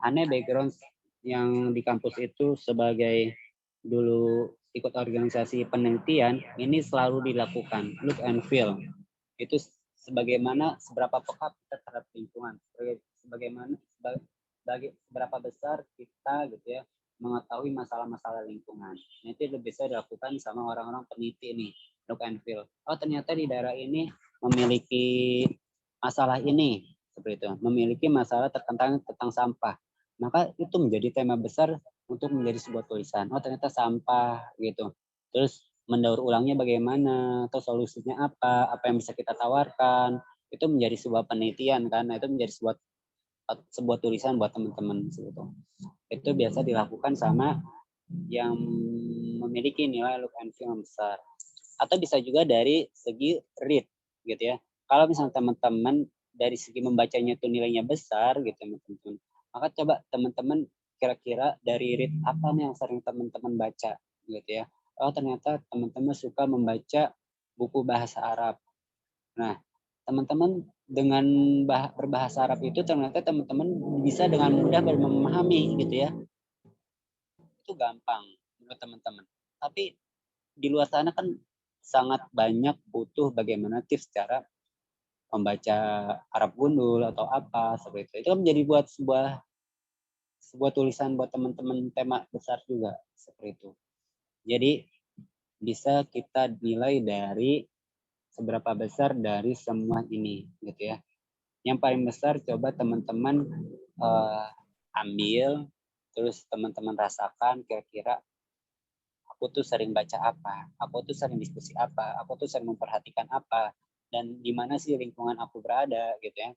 Aneh background yang di kampus itu sebagai dulu ikut organisasi penelitian, ini selalu dilakukan look and feel. Itu sebagaimana seberapa peka kita terhadap lingkungan, sebagaimana seberapa besar kita gitu ya mengetahui masalah-masalah lingkungan. Nah, itu lebih bisa dilakukan sama orang-orang peneliti nih, look and feel. Oh, ternyata di daerah ini memiliki masalah ini, seperti itu, memiliki masalah tentang sampah. Maka itu menjadi tema besar untuk menjadi sebuah tulisan. Oh, ternyata sampah gitu. Terus mendaur ulangnya bagaimana, atau solusinya apa yang bisa kita tawarkan. Itu menjadi sebuah penelitian kan. Nah, itu menjadi sebuah tulisan buat teman-teman gitu. Itu biasa dilakukan sama yang memiliki nilai look and feel yang besar. Atau bisa juga dari segi read gitu ya. Kalau misalnya teman-teman dari segi membacanya itu nilainya besar gitu teman-teman, maka coba teman-teman kira-kira dari read apa nih yang sering teman-teman baca gitu ya. Oh, ternyata teman-teman suka membaca buku bahasa Arab. Nah, teman-teman dengan berbahasa Arab itu ternyata teman-teman bisa dengan mudah memahami gitu ya. Itu gampang menurut teman-teman. Tapi di luar sana kan sangat banyak butuh bagaimana tips cara membaca Arab gundul atau apa seperti itu. Itu kan menjadi buat sebuah tulisan buat teman-teman tema besar juga seperti itu. Jadi bisa kita nilai dari seberapa besar dari semua ini gitu ya. Yang paling besar coba teman-teman ambil, terus teman-teman rasakan kira-kira aku tuh sering baca apa, aku tuh sering diskusi apa, aku tuh sering memperhatikan apa, dan di mana sih lingkungan aku berada gitu ya.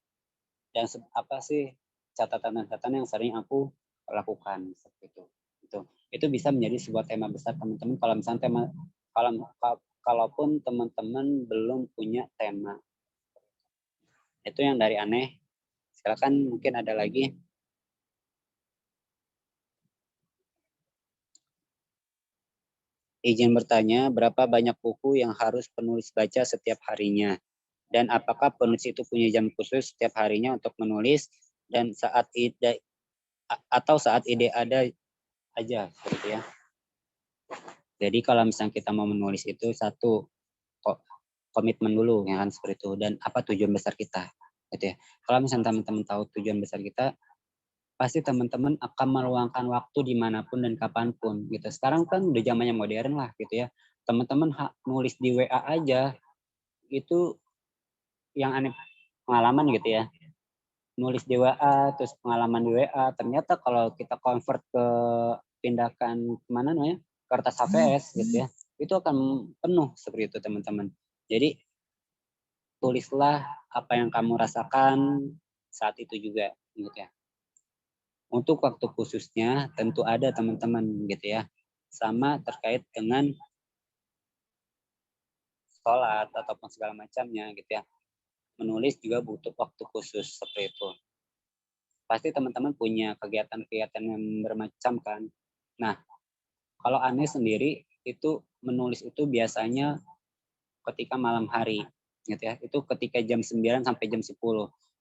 Dan apa sih catatan-catatan yang sering aku lakukan seperti itu. Itu bisa menjadi sebuah tema besar teman-teman kalau misalnya kalaupun teman-teman belum punya tema. Itu yang dari aneh. Silakan mungkin ada lagi. Izin bertanya, berapa banyak buku yang harus penulis baca setiap harinya? Dan apakah penulis itu punya jam khusus setiap harinya untuk menulis dan saat ide ada aja seperti ya. Jadi kalau misalnya kita mau menulis itu satu komitmen dulu ya kan seperti itu, dan apa tujuan besar kita gitu ya. Kalau misalnya teman-teman tahu tujuan besar kita, pasti teman-teman akan meluangkan waktu dimanapun dan kapanpun gitu. Sekarang kan udah zamannya modern lah gitu ya. Teman-teman nulis di WA aja itu yang aneh pengalaman gitu ya. Nulis di WA terus pengalaman di WA, ternyata kalau kita convert ke pindahkan kemana namanya kertas HVS gitu ya, itu akan penuh seperti itu teman-teman. Jadi tulislah apa yang kamu rasakan saat itu juga gitu ya. Untuk waktu khususnya tentu ada teman-teman gitu ya. Sama terkait dengan sholat ataupun segala macamnya gitu ya. Menulis juga butuh waktu khusus seperti itu. Pasti teman-teman punya kegiatan-kegiatan yang bermacam kan. Nah, kalau aneh sendiri itu menulis itu biasanya ketika malam hari gitu ya. Itu ketika jam 9 sampai jam 10.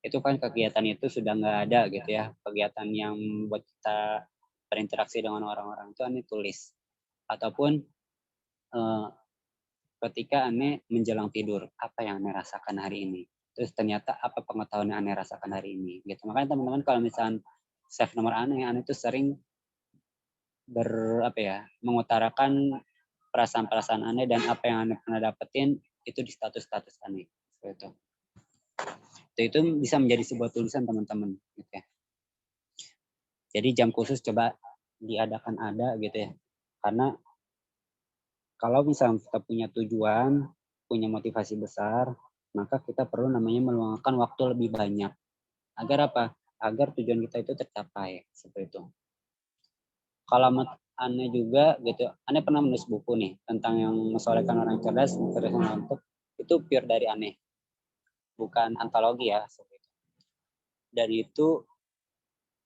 Itu kan kegiatan itu sudah nggak ada gitu ya. Kegiatan yang buat kita berinteraksi dengan orang-orang itu aneh tulis. Ataupun ketika aneh menjelang tidur, apa yang aneh rasakan hari ini. Terus ternyata apa pengetahuan yang aneh rasakan hari ini gitu. Makanya teman-teman kalau misalnya save nomor aneh itu sering mengutarakan perasaan-perasaan aneh dan apa yang aneh pernah dapetin itu di status-status aneh. Seperti itu. Itu bisa menjadi sebuah tulisan teman-teman. Gitu ya. Jadi jam khusus coba diadakan ada gitu ya. Karena kalau misalnya kita punya tujuan, punya motivasi besar, maka kita perlu namanya meluangkan waktu lebih banyak. Agar apa? Agar tujuan kita itu tercapai. Seperti itu. Kalau aneh juga gitu, aneh pernah menulis buku nih tentang yang mensolehkan orang cerdas, mencerdaskan orang ngantuk, itu pure dari aneh. Bukan antologi ya. Seperti itu. Dari itu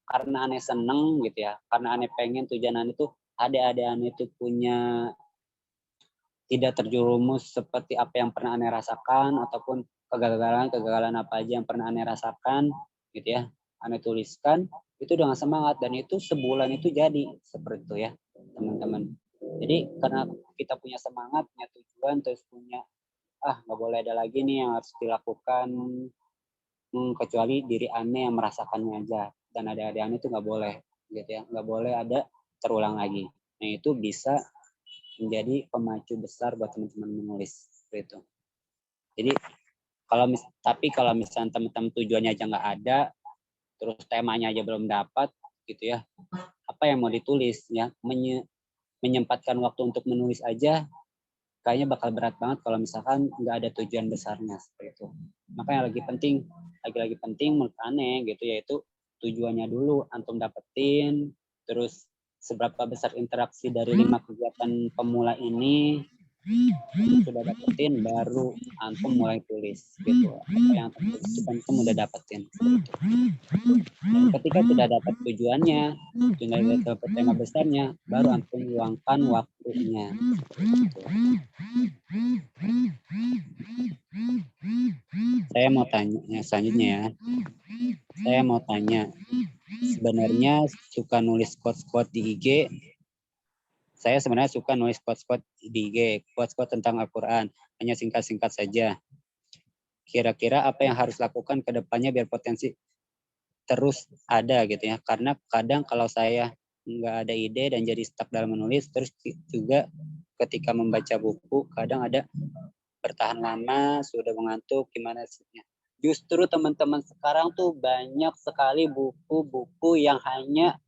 karena aneh seneng gitu ya, karena aneh pengen tujuan aneh itu adik-adik aneh itu punya tidak terjerumus seperti apa yang pernah aneh rasakan ataupun kegagalan apa aja yang pernah aneh rasakan gitu ya, aneh tuliskan itu dengan semangat dan itu sebulan itu jadi seperti itu ya teman-teman. Jadi karena kita punya semangat, punya tujuan, terus punya nggak boleh ada lagi nih yang harus dilakukan kecuali diri aneh yang merasakannya aja, dan adik-adik aneh itu nggak boleh gitu ya, nggak boleh ada terulang lagi. Nah itu bisa menjadi pemacu besar buat teman-teman menulis seperti itu. Jadi tapi kalau misalnya teman-teman tujuannya aja nggak ada, terus temanya aja belum dapat gitu ya, apa yang mau ditulis ya, menyempatkan waktu untuk menulis aja kayaknya bakal berat banget kalau misalkan nggak ada tujuan besarnya seperti itu. Makanya lagi penting menurut aneh gitu, yaitu tujuannya dulu antum dapetin, terus seberapa besar interaksi dari 5 kegiatan pemula ini sudah dapetin, baru antum mulai tulis gitu. Apa yang antum tulis itu antum udah dapetin. Dan ketika sudah dapat tujuannya, sudah dapat tema besarnya, baru antum luangkan waktunya. Gitu. Saya mau tanya selanjutnya ya. Saya mau tanya, sebenarnya suka nulis quotes-quotes di IG. Saya sebenarnya suka nulis quotes-quotes di IG, quotes-quotes tentang Al-Quran, hanya singkat-singkat saja. Kira-kira apa yang harus lakukan ke depannya biar potensi terus ada gitu ya. Karena kadang kalau saya nggak ada ide dan jadi stuck dalam menulis, terus juga ketika membaca buku, kadang ada bertahan lama, sudah mengantuk, gimana sih? Justru teman-teman sekarang tuh banyak sekali buku-buku yang hanya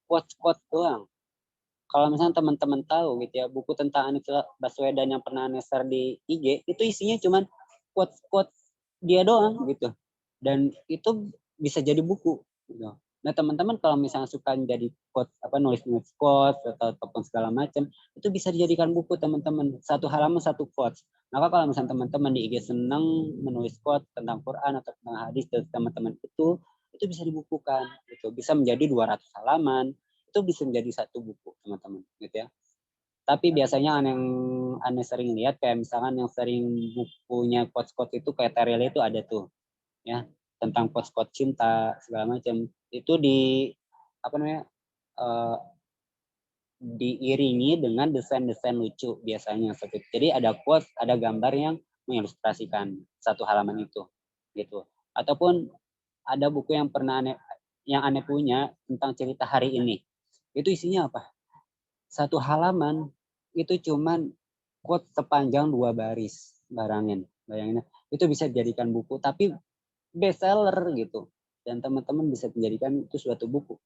quotes-quotes doang. Kalau misalnya teman-teman tahu gitu ya, buku tentang Anies Baswedan yang pernah Anies share di IG, itu isinya cuman quotes-quotes dia doang gitu. Dan itu bisa jadi buku gitu. Nah, teman-teman kalau misalnya suka jadi quotes, nulis quotes ataupun segala macam, itu bisa dijadikan buku teman-teman. Satu halaman satu quotes. Maka kalau misalnya teman-teman di IG senang menulis quotes tentang Quran atau tentang hadis dari teman-teman itu bisa dibukukan gitu. Bisa menjadi 200 halaman, itu bisa menjadi satu buku teman-teman gitu ya. Tapi biasanya yang aneh sering lihat kayak misalkan yang sering bukunya quotes-quotes itu kayak Teriel itu ada tuh ya, tentang quotes-quotes cinta segala macam, itu diiringi dengan desain-desain lucu biasanya seperti itu. Jadi ada quotes, ada gambar yang mengilustrasikan satu halaman itu gitu. Ataupun ada buku yang aneh punya tentang cerita hari ini. Itu isinya apa? Satu halaman itu cuman quote sepanjang 2 baris. Bayangin. Itu bisa dijadikan buku tapi bestseller gitu. Dan teman-teman bisa menjadikan itu suatu buku.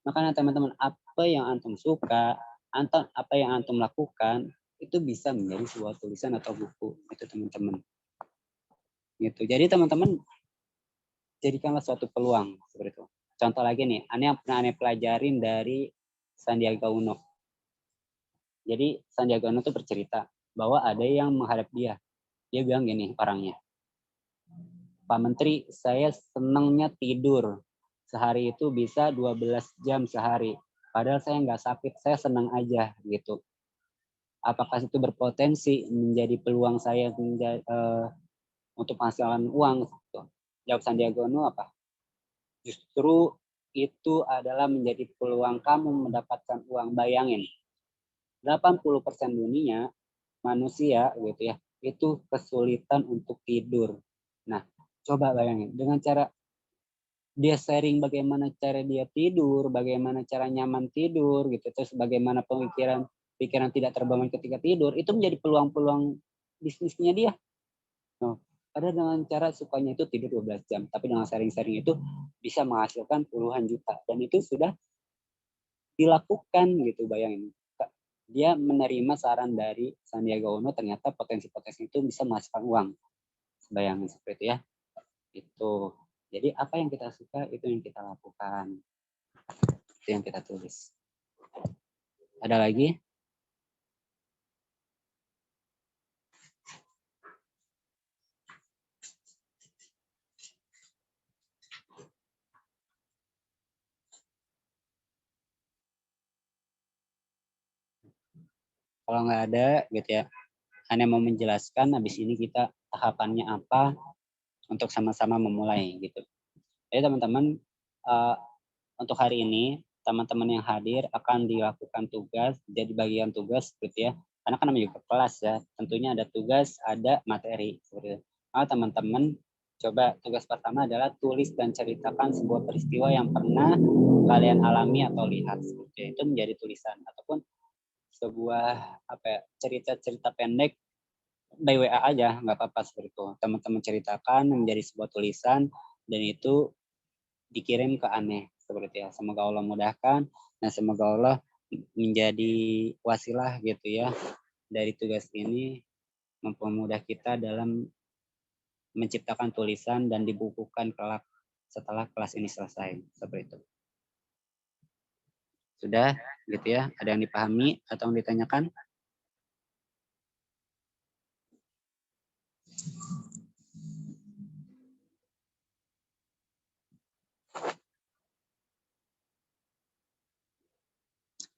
Makanya teman-teman, apa yang antum suka, apa yang antum lakukan, itu bisa menjadi sebuah tulisan atau buku. Itu teman-teman. Gitu. Jadi teman-teman, jadikanlah suatu peluang seperti itu. Contoh lagi nih, yang pernah aneh pelajarin dari Sandiaga Uno. Jadi Sandiaga Uno itu bercerita bahwa ada yang menghadap dia. Dia bilang gini orangnya, Pak Menteri, saya senangnya tidur. Sehari itu bisa 12 jam sehari. Padahal saya nggak sakit, saya senang aja gitu. Apakah itu berpotensi menjadi peluang saya untuk menghasilkan uang? Gitu. Jawab Sandiaga Uno apa? Justru itu adalah menjadi peluang kamu mendapatkan uang. Bayangin, 80% dunia manusia gitu ya, itu kesulitan untuk tidur. Nah, coba bayangin dengan cara dia sharing bagaimana cara dia tidur, bagaimana cara nyaman tidur gitu, terus bagaimana pemikiran pikiran tidak terbangun ketika tidur, itu menjadi peluang-peluang bisnisnya dia. Nah, ada dengan cara sukanya itu tidur 12 jam, tapi dengan sering-sering itu bisa menghasilkan puluhan juta, dan itu sudah dilakukan gitu, bayangin. Dia menerima saran dari Sandiaga Uno, ternyata potensi-potensi itu bisa menghasilkan uang. Bayangin seperti itu ya. Itu. Jadi apa yang kita suka itu yang kita lakukan. Itu yang kita tulis. Ada lagi? Kalau nggak ada gitu ya, hanya mau menjelaskan habis ini kita tahapannya apa untuk sama-sama memulai gitu. Jadi teman-teman, untuk hari ini teman-teman yang hadir akan dilakukan tugas, jadi bagian tugas seperti ya. Karena kan namanya juga kelas ya, tentunya ada tugas, ada materi seperti itu. Nah, teman-teman coba tugas pertama adalah tulis dan ceritakan sebuah peristiwa yang pernah kalian alami atau lihat seperti itu, menjadi tulisan ataupun sebuah cerita-cerita pendek by WA aja, nggak apa-apa seperti itu. Teman-teman ceritakan menjadi sebuah tulisan dan itu dikirim ke Aneh seperti ya. Semoga Allah mudahkan dan semoga Allah menjadi wasilah gitu ya dari tugas ini, mempermudah kita dalam menciptakan tulisan dan dibukukan kelak setelah kelas ini selesai seperti itu. Sudah gitu ya, ada yang dipahami atau yang ditanyakan?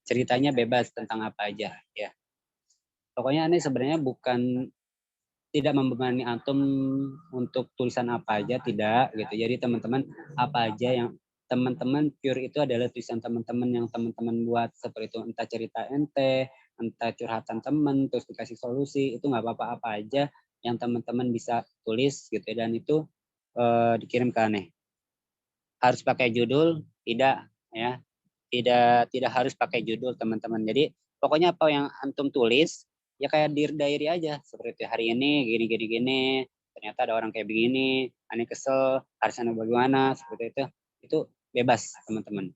Ceritanya bebas tentang apa aja ya. Pokoknya ini sebenarnya bukan tidak membebani antum untuk tulisan apa aja, tidak gitu. Jadi teman-teman apa aja yang teman-teman pure itu adalah tulisan teman-teman yang teman-teman buat seperti itu, entah cerita ente, entah curhatan teman, terus dikasih solusi, itu nggak apa-apa, apa aja yang teman-teman bisa tulis gitu ya, dan itu dikirim ke Aneh. Harus pakai judul? Tidak ya. Tidak harus pakai judul teman-teman. Jadi pokoknya apa yang antum tulis ya kayak dear diary aja seperti itu. Hari ini gini, ternyata ada orang kayak begini, Aneh kesel, harusnya bagaimana seperti itu. Itu bebas teman-teman.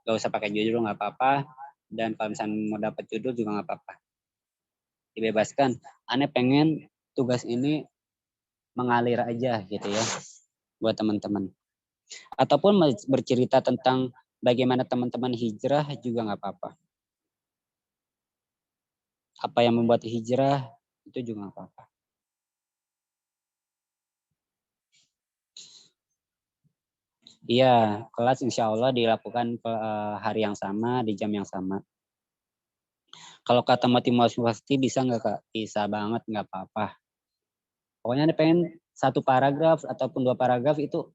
Gak usah pakai judul, nggak apa-apa. Dan kalau misalnya mau dapat judul juga nggak apa-apa. Dibebaskan. Aneh pengen tugas ini mengalir aja gitu ya buat teman-teman. Ataupun bercerita tentang bagaimana teman-teman hijrah juga nggak apa-apa. Apa yang membuat hijrah itu juga nggak apa-apa. Iya, kelas insya Allah dilakukan hari yang sama, di jam yang sama. Kalau kata motivasi bisa nggak Kak? Bisa banget, nggak apa-apa. Pokoknya Anda pengen satu paragraf ataupun 2 paragraf itu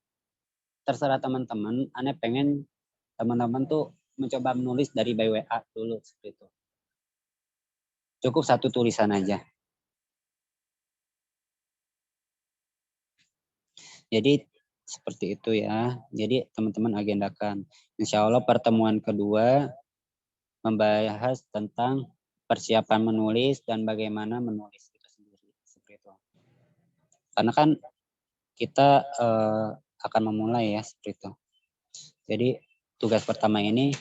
terserah teman-teman. Anda pengen teman-teman tuh mencoba menulis dari by WA dulu seperti itu. Cukup satu tulisan aja. Jadi seperti itu ya. Jadi teman-teman agendakan. Insya Allah pertemuan kedua membahas tentang persiapan menulis dan bagaimana menulis itu sendiri. Seperti itu. Karena kan kita akan memulai ya seperti itu. Jadi tugas pertama ini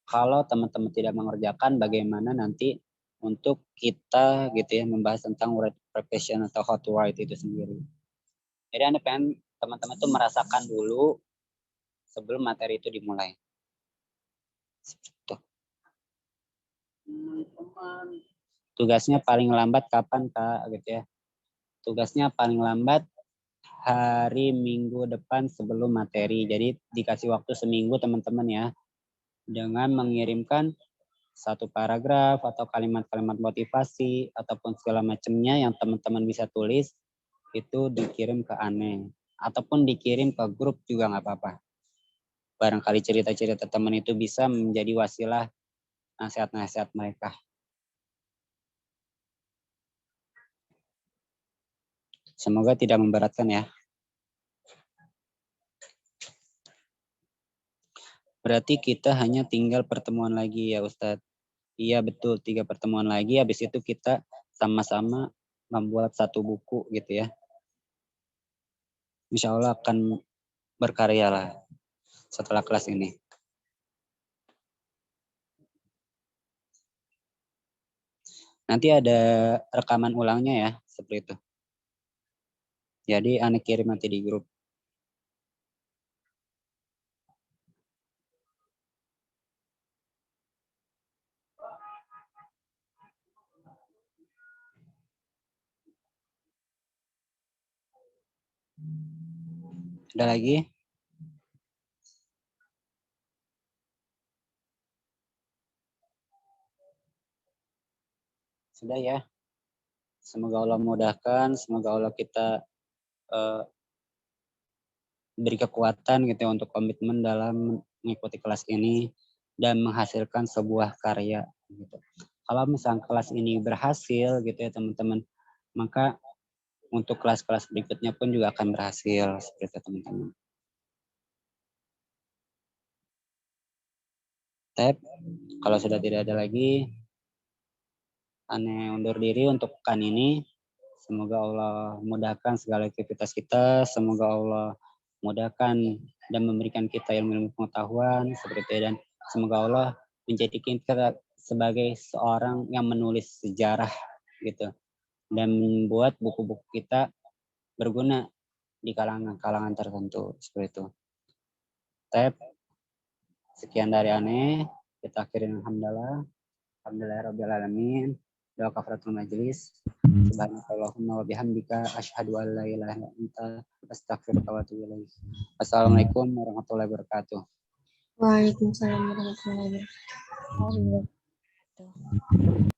kalau teman-teman tidak mengerjakan bagaimana nanti untuk kita gitu ya membahas tentang word preparation atau how to write itu sendiri. Jadi Anda pengen teman-teman itu merasakan dulu sebelum materi itu dimulai. Seperti. Tugasnya paling lambat kapan Kak gitu ya? Tugasnya paling lambat hari Minggu depan sebelum materi. Jadi dikasih waktu seminggu teman-teman ya, dengan mengirimkan satu paragraf atau kalimat-kalimat motivasi ataupun segala macamnya yang teman-teman bisa tulis itu dikirim ke Aneh ataupun dikirim ke grup juga nggak apa-apa. Barangkali cerita-cerita teman itu bisa menjadi wasilah nasihat-nasihat mereka. Semoga tidak memberatkan ya. Berarti kita hanya tinggal pertemuan lagi ya Ustadz. Iya betul, 3 pertemuan lagi. Habis itu kita sama-sama membuat satu buku gitu ya. Insya Allah akan berkarya lah setelah kelas ini. Nanti ada rekaman ulangnya ya, seperti itu. Jadi Ane kirim nanti di grup. Ada lagi? Sudah ya. Semoga Allah mudahkan, semoga Allah kita beri kekuatan gitu ya untuk komitmen dalam mengikuti kelas ini dan menghasilkan sebuah karya gitu. Kalau misalnya kelas ini berhasil gitu ya teman-teman, maka untuk kelas-kelas berikutnya pun juga akan berhasil seperti itu teman-teman. Tab, kalau sudah tidak ada lagi, Ane undur diri untuk pekan ini. Semoga Allah mudahkan segala aktivitas kita. Semoga Allah mudahkan dan memberikan kita ilmu pengetahuan seperti itu. Dan semoga Allah menjadikan kita sebagai seorang yang menulis sejarah gitu. Dan membuat buku-buku kita berguna di kalangan-kalangan tertentu seperti itu. Tab, sekian dari Ane. Kita akhirin alhamdulillah. Alhamdulillahirabbil alamin. Doa kafaratul majelis. Subhanakallahumma wa bihamdika asyhadu an la ilaha illa anta astaghfiruka wa atubu ilaik. Assalamualaikum warahmatullahi wabarakatuh. Waalaikumsalam warahmatullahi wabarakatuh.